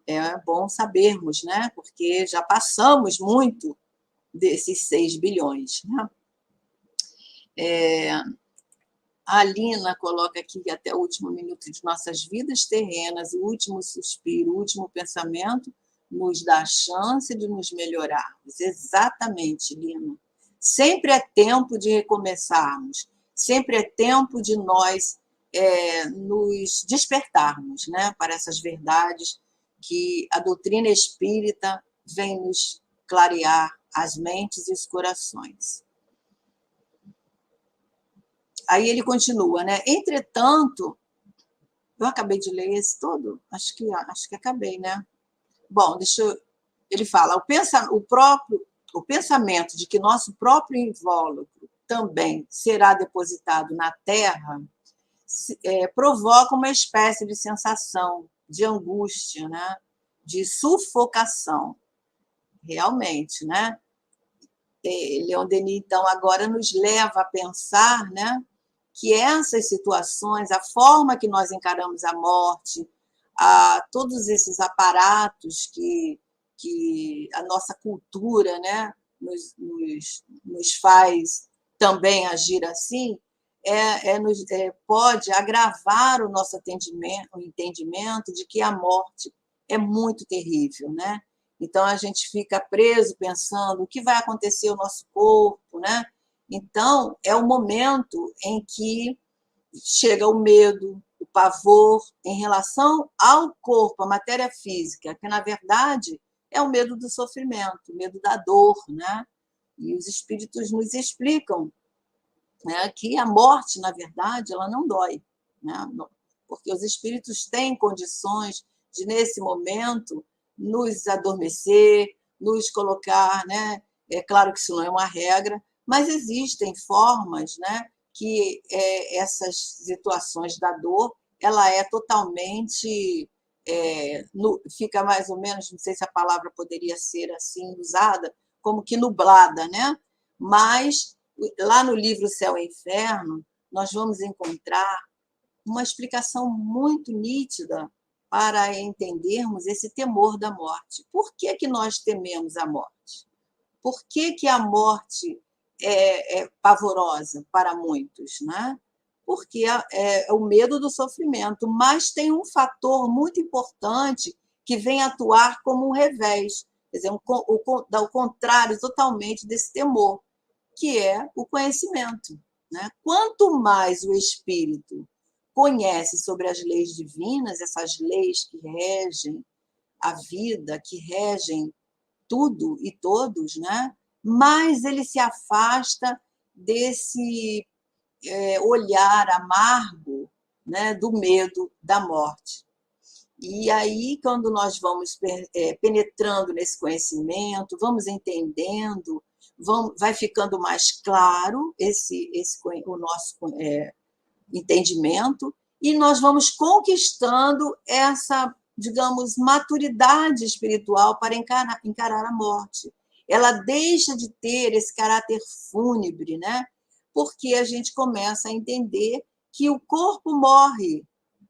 É bom sabermos, né? Porque já passamos muito desses 6 bilhões, né? A Alina coloca aqui que até o último minuto de nossas vidas terrenas, o último suspiro, o último pensamento, nos dá a chance de nos melhorarmos. Exatamente, Lina. Sempre é tempo de recomeçarmos, sempre é tempo de nós nos despertarmos, né, para essas verdades que a doutrina espírita vem nos clarear as mentes e os corações. Aí ele continua, né? Entretanto, eu acabei de ler esse todo? Acho que acabei, né? Bom, ele fala, o pensamento de que nosso próprio invólucro também será depositado na Terra provoca uma espécie de sensação de angústia, né? De sufocação, realmente, né? Leon Denis, então, agora nos leva a pensar, né, que essas situações, a forma que nós encaramos a morte, todos esses aparatos que a nossa cultura, né, nos faz também agir assim, pode agravar o nosso entendimento de que a morte é muito terrível, né? Então, a gente fica preso pensando o que vai acontecer ao nosso corpo, né? Então, é o momento em que chega o medo, o pavor em relação ao corpo, à matéria física, que, na verdade, é o medo do sofrimento, o medo da dor, né? E os espíritos nos explicam, né, que a morte, na verdade, ela não dói, né? Porque os espíritos têm condições de, nesse momento, nos adormecer, nos colocar, né? É claro que isso não é uma regra, mas existem formas, né, que essas situações da dor, ela é totalmente, fica mais ou menos, não sei se a palavra poderia ser assim usada, como que nublada, né? Mas lá no livro Céu e Inferno, nós vamos encontrar uma explicação muito nítida para entendermos esse temor da morte. Por que nós tememos a morte? Por que a morte é pavorosa para muitos, né? Porque é o medo do sofrimento, mas tem um fator muito importante que vem atuar como um revés, quer dizer, o contrário totalmente desse temor, que é o conhecimento, né? Quanto mais o espírito conhece sobre as leis divinas, essas leis que regem a vida, que regem tudo e todos, né? Mais ele se afasta desse olhar amargo, né, do medo da morte. E aí, quando nós vamos penetrando nesse conhecimento, vamos entendendo, vai ficando mais claro o nosso entendimento, e nós vamos conquistando essa, digamos, maturidade espiritual para encarar a morte. Ela deixa de ter esse caráter fúnebre, né? porque a gente começa a entender que o corpo morre,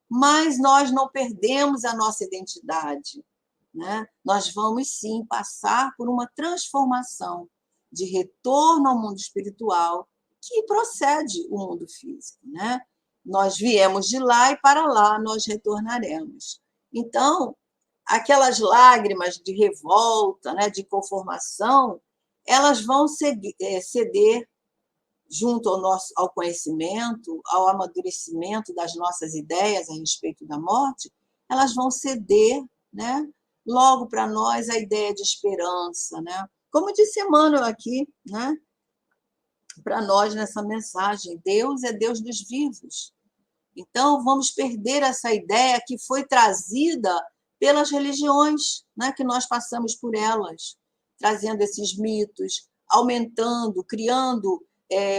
mas nós não perdemos a nossa identidade, né? Nós vamos, sim, passar por uma transformação de retorno ao mundo espiritual que procede o mundo físico, né? Nós viemos de lá e para lá nós retornaremos. Então, aquelas lágrimas de revolta, né, de conformação, elas vão ceder junto ao conhecimento, ao amadurecimento das nossas ideias a respeito da morte, elas vão ceder, né, logo para nós a ideia de esperança, né? Como disse Emmanuel aqui, né, para nós nessa mensagem, Deus é Deus dos vivos. Então, vamos perder essa ideia que foi trazida pelas religiões, né, que nós passamos por elas, trazendo esses mitos, aumentando, criando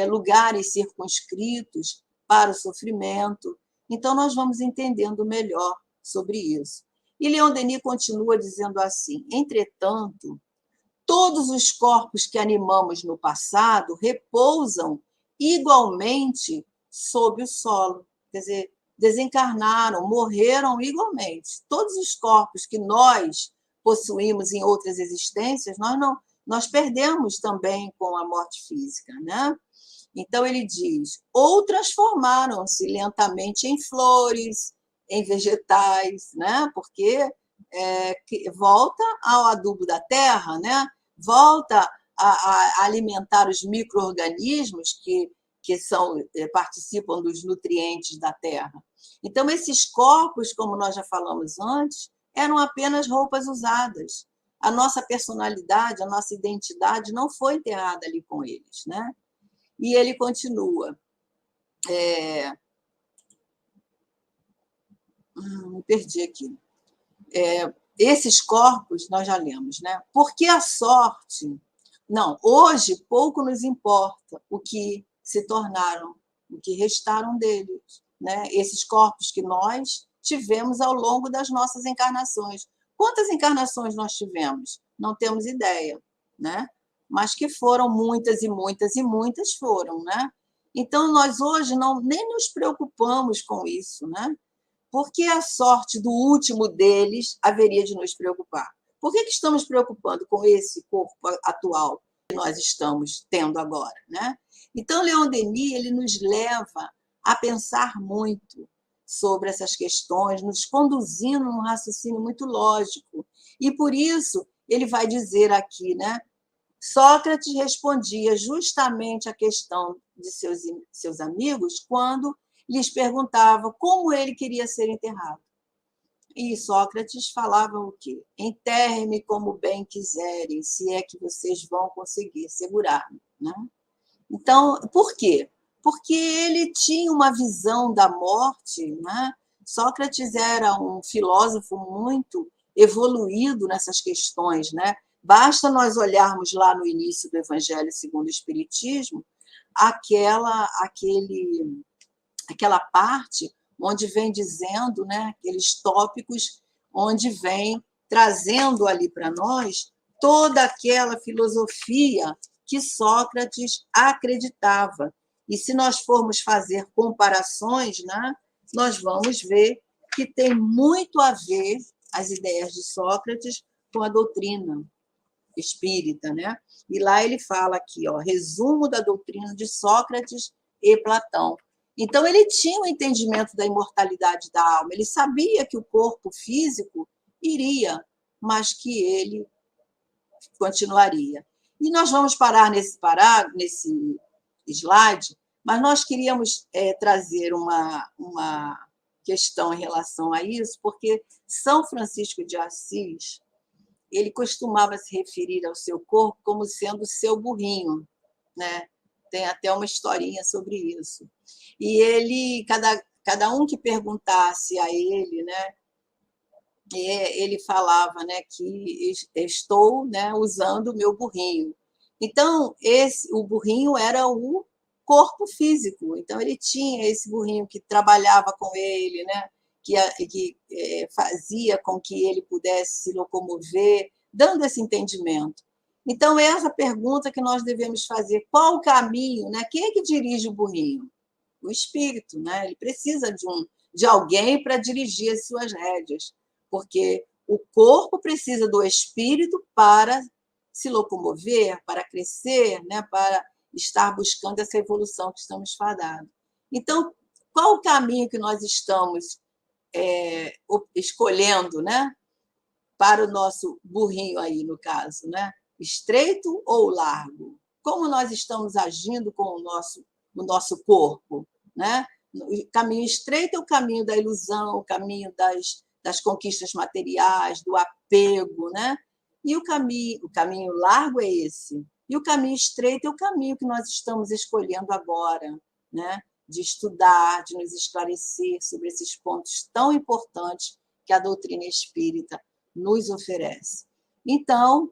lugares circunscritos para o sofrimento. Então, nós vamos entendendo melhor sobre isso. E Leon Denis continua dizendo assim: entretanto, todos os corpos que animamos no passado repousam igualmente sob o solo. Quer dizer, desencarnaram, morreram igualmente. Todos os corpos que nós possuímos em outras existências, nós perdemos também com a morte física, né? Então ele diz: ou transformaram-se lentamente em flores, em vegetais, né? Porque volta ao adubo da terra, né? Volta a alimentar os micro-organismos que participam dos nutrientes da terra. Então, esses corpos, como nós já falamos antes, eram apenas roupas usadas. A nossa personalidade, a nossa identidade não foi enterrada ali com eles, né? E ele continua. Me perdi aqui. Esses corpos, nós já lemos, né? Porque a sorte... Não, hoje pouco nos importa o que se tornaram, o que restaram deles, né? Esses corpos que nós tivemos ao longo das nossas encarnações. Quantas encarnações nós tivemos? Não temos ideia, né? Mas que foram muitas e muitas e muitas foram, né? Então, nós hoje nem nos preocupamos com isso, né? Porque a sorte do último deles haveria de nos preocupar? Por que estamos preocupando com esse corpo atual que nós estamos tendo agora, né? Então, Leon Denis ele nos leva a pensar muito sobre essas questões, nos conduzindo num raciocínio muito lógico. E, por isso, ele vai dizer aqui, né? Sócrates respondia justamente à questão de seus amigos quando lhes perguntava como ele queria ser enterrado. E Sócrates falava o quê? Enterre-me como bem quiserem, se é que vocês vão conseguir segurar-me, né? Então, por quê? Porque ele tinha uma visão da morte, né? Sócrates era um filósofo muito evoluído nessas questões, né? Basta nós olharmos lá no início do Evangelho segundo o Espiritismo, aquela parte onde vem dizendo, né, aqueles tópicos, onde vem trazendo ali para nós toda aquela filosofia que Sócrates acreditava. E se nós formos fazer comparações, né, nós vamos ver que tem muito a ver as ideias de Sócrates com a doutrina espírita, né? E lá ele fala aqui, ó, resumo da doutrina de Sócrates e Platão. Então, ele tinha um entendimento da imortalidade da alma, ele sabia que o corpo físico iria, mas que ele continuaria. E nós vamos parar nesse slide, mas nós queríamos trazer uma questão em relação a isso, porque São Francisco de Assis, ele costumava se referir ao seu corpo como sendo seu burrinho, né? Tem até uma historinha sobre isso. E ele, cada um que perguntasse a ele, né, ele falava, né, que estou, né, usando o meu burrinho. Então, o burrinho era o corpo físico. Então, ele tinha esse burrinho que trabalhava com ele, né, que fazia com que ele pudesse se locomover, dando esse entendimento. Então, essa pergunta que nós devemos fazer, qual o caminho, né? Quem é que dirige o burrinho? O espírito, né? Ele precisa de alguém para dirigir as suas rédeas, porque o corpo precisa do espírito para se locomover, para crescer, né? Para estar buscando essa evolução que estamos fadados. Então, qual o caminho que nós estamos escolhendo, né? Para o nosso burrinho aí, no caso, né? Estreito ou largo? Como nós estamos agindo com o nosso corpo, né? O caminho estreito é o caminho da ilusão, o caminho das conquistas materiais, do apego, né? E o caminho largo é esse. E o caminho estreito é o caminho que nós estamos escolhendo agora, né? De estudar, de nos esclarecer sobre esses pontos tão importantes que a doutrina espírita nos oferece. Então,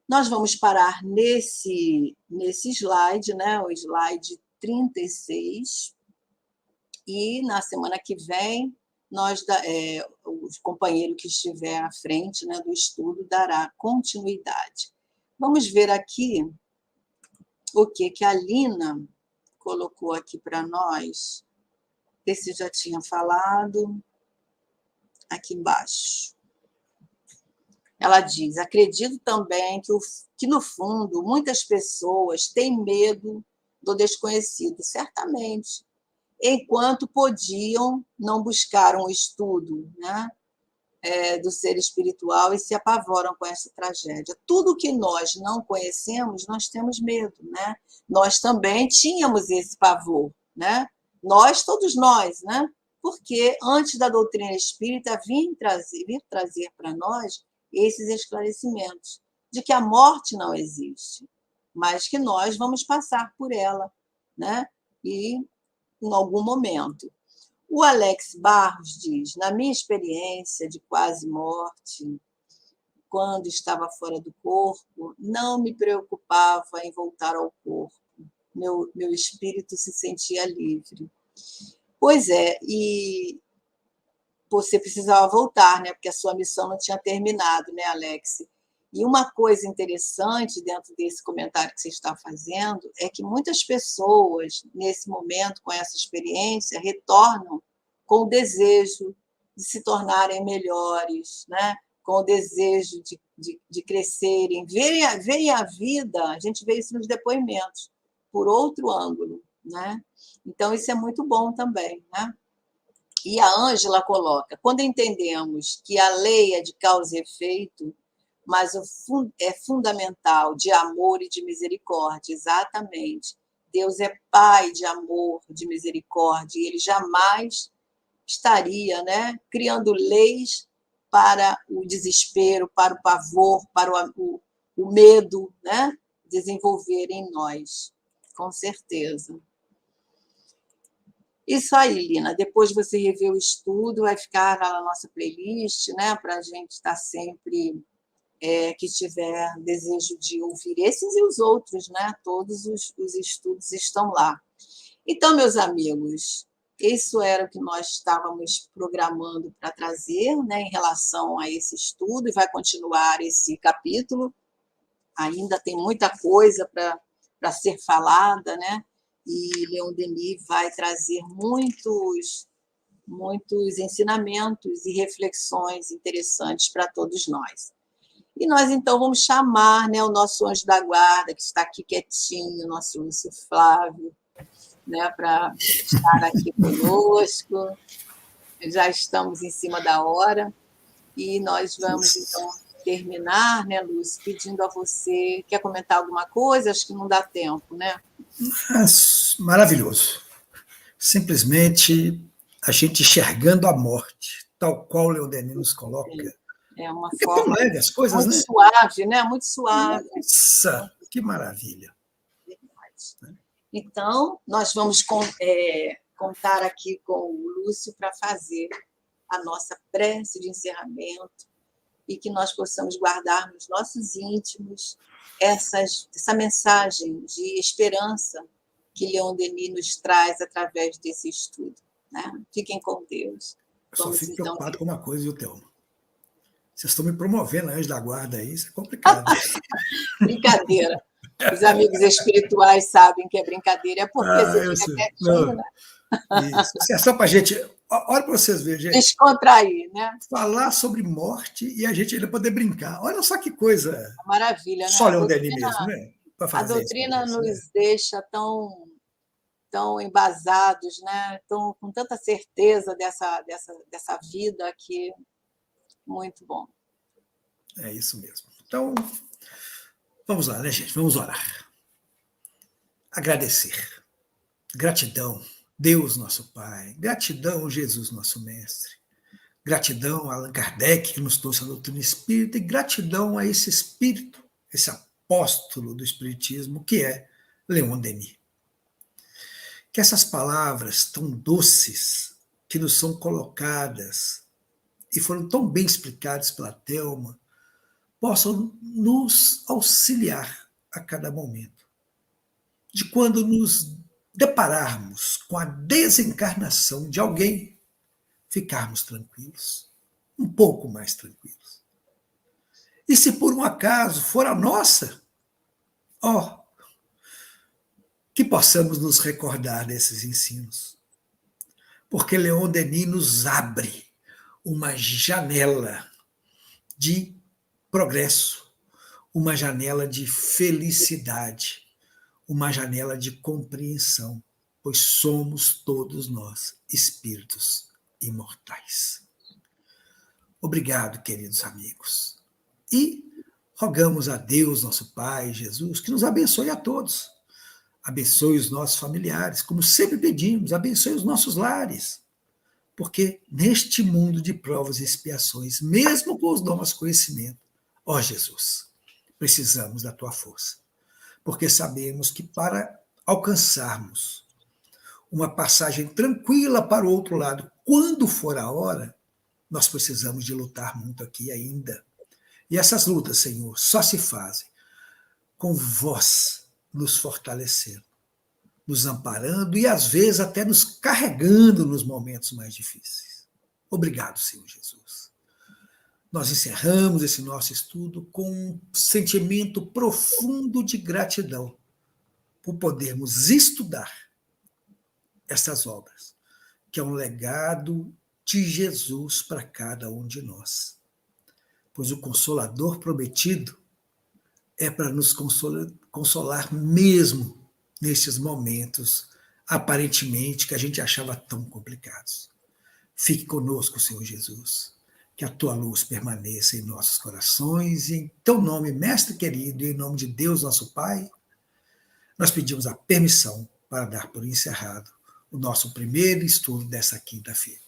nós vamos parar nesse slide, né? O slide 36, e na semana que vem, o companheiro que estiver à frente, né, do estudo dará continuidade. Vamos ver aqui o que a Lina colocou aqui para nós. Esse já tinha falado, aqui embaixo. Ela diz: acredito também que, no fundo, muitas pessoas têm medo do desconhecido, certamente, enquanto podiam, não buscaram o estudo, né, do ser espiritual e se apavoram com essa tragédia. Tudo que nós não conhecemos, nós temos medo, né? Nós também tínhamos esse pavor, né? Todos nós, né? Porque antes da doutrina espírita vir trazer para nós esses esclarecimentos de que a morte não existe, mas que nós vamos passar por ela, né? E em algum momento. O Alex Barros diz: na minha experiência de quase morte, quando estava fora do corpo, não me preocupava em voltar ao corpo. Meu espírito se sentia livre. Pois é, e você precisava voltar, né? Porque a sua missão não tinha terminado, né, Alex? E uma coisa interessante dentro desse comentário que você está fazendo é que muitas pessoas, nesse momento, com essa experiência, retornam com o desejo de se tornarem melhores, né? Com o desejo de crescerem, verem a vida, a gente vê isso nos depoimentos, por outro ângulo, né? Então, isso é muito bom também, né? E a Ângela coloca: quando entendemos que a lei é de causa e efeito, mas é fundamental de amor e de misericórdia, exatamente. Deus é Pai de amor, de misericórdia, e Ele jamais estaria, né, criando leis para o desespero, para o pavor, para o medo, né, desenvolver em nós, com certeza. Isso aí, Lina. Depois você revê o estudo, vai ficar lá na nossa playlist, né, para a gente estar sempre que tiver desejo de ouvir esses e os outros, né? Todos os estudos estão lá. Então, meus amigos, isso era o que nós estávamos programando para trazer, né, em relação a esse estudo, e vai continuar esse capítulo. Ainda tem muita coisa para ser falada, né? E Leon Denis vai trazer muitos ensinamentos e reflexões interessantes para todos nós. E nós, então, vamos chamar, né, o nosso anjo da guarda, que está aqui quietinho, o nosso Lúcio Flávio, né, para estar aqui conosco. Já estamos em cima da hora e nós vamos, então, terminar, né, Lúcio, pedindo a você, quer comentar alguma coisa? Acho que não dá tempo, né? Maravilhoso. Simplesmente a gente enxergando a morte, tal qual o Leon Denis nos coloca. É uma Porque forma tão leve as coisas, muito né? suave, né? Muito suave. Nossa, que maravilha. Verdade. Então, nós vamos contar aqui com o Lúcio para fazer a nossa prece de encerramento e que nós possamos guardar nos nossos íntimos essa mensagem de esperança que Leon Denis nos traz através desse estudo. Né? Fiquem com Deus. Eu só fico preocupado com uma coisa, viu, Thelma? Vocês estão me promovendo, anjo da guarda aí, isso é complicado. Brincadeira. Os amigos espirituais sabem que é brincadeira, é porque você Eu fica sei. quietinho, Não, né? isso. Isso é só para a gente. Olha para vocês verem, gente. Descontrair, né? Falar sobre morte e a gente ainda poder brincar. Olha só que coisa. Maravilha, né? Só Leon Denis mesmo, né? Para A fazer isso. doutrina Isso, né? nos deixa tão embasados, né? Com tanta certeza dessa vida que muito bom. É isso mesmo. Então, vamos lá, né, gente? Vamos orar. Agradecer. Gratidão, Deus nosso Pai. Gratidão, Jesus nosso Mestre. Gratidão a Allan Kardec, que nos trouxe a doutrina espírita, e gratidão a esse espírito, esse apóstolo do espiritismo, que é Leon Denis. Que essas palavras tão doces que nos são colocadas e foram tão bem explicadas pela Thelma, possam nos auxiliar a cada momento. De quando nos depararmos com a desencarnação de alguém, ficarmos tranquilos, um pouco mais tranquilos. E se por um acaso for a nossa, que possamos nos recordar desses ensinos. Porque Leon Denis nos abre uma janela de progresso, uma janela de felicidade, uma janela de compreensão, pois somos todos nós espíritos imortais. Obrigado, queridos amigos. E rogamos a Deus, nosso Pai, Jesus, que nos abençoe a todos. Abençoe os nossos familiares, como sempre pedimos, abençoe os nossos lares. Porque neste mundo de provas e expiações, mesmo com os nossos conhecimentos, Jesus, precisamos da tua força. Porque sabemos que para alcançarmos uma passagem tranquila para o outro lado, quando for a hora, nós precisamos de lutar muito aqui ainda. E essas lutas, Senhor, só se fazem com vós nos fortalecendo, nos amparando e, às vezes, até nos carregando nos momentos mais difíceis. Obrigado, Senhor Jesus. Nós encerramos esse nosso estudo com um sentimento profundo de gratidão por podermos estudar essas obras, que é um legado de Jesus para cada um de nós. Pois o Consolador prometido é para nos consolar mesmo nestes momentos, aparentemente, que a gente achava tão complicados. Fique conosco, Senhor Jesus. Que a tua luz permaneça em nossos corações. E em teu nome, Mestre querido, e em nome de Deus, nosso Pai, nós pedimos a permissão para dar por encerrado o nosso primeiro estudo dessa quinta-feira.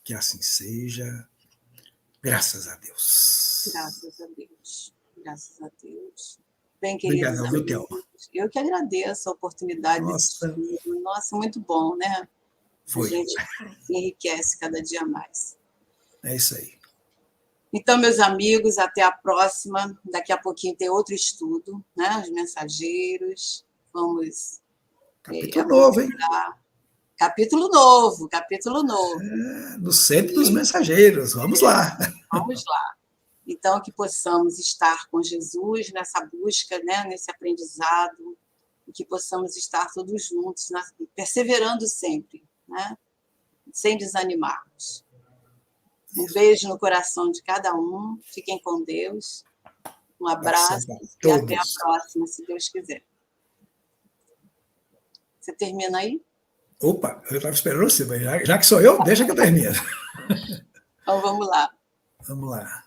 Que assim seja. Graças a Deus. Graças a Deus. Graças a Deus. Bem, queridos Obrigadão, viu, Thelma? Eu que agradeço a oportunidade desse estudo. Nossa, muito bom, né? Foi. A gente se enriquece cada dia mais. É isso aí. Então, meus amigos, até a próxima. Daqui a pouquinho tem outro estudo, né? Os mensageiros. Vamos. Capítulo novo, hein? Capítulo novo, capítulo novo. No centro dos mensageiros. Vamos lá. Vamos lá. Então, que possamos estar com Jesus nessa busca, né? Nesse aprendizado, e que possamos estar todos juntos, perseverando sempre, né? Sem desanimarmos. Um beijo no coração de cada um. Fiquem com Deus. Um abraço e até a próxima, se Deus quiser. Você termina aí? Opa, eu estava esperando você, mas já que sou eu, deixa que eu termine. Então vamos lá. Vamos lá.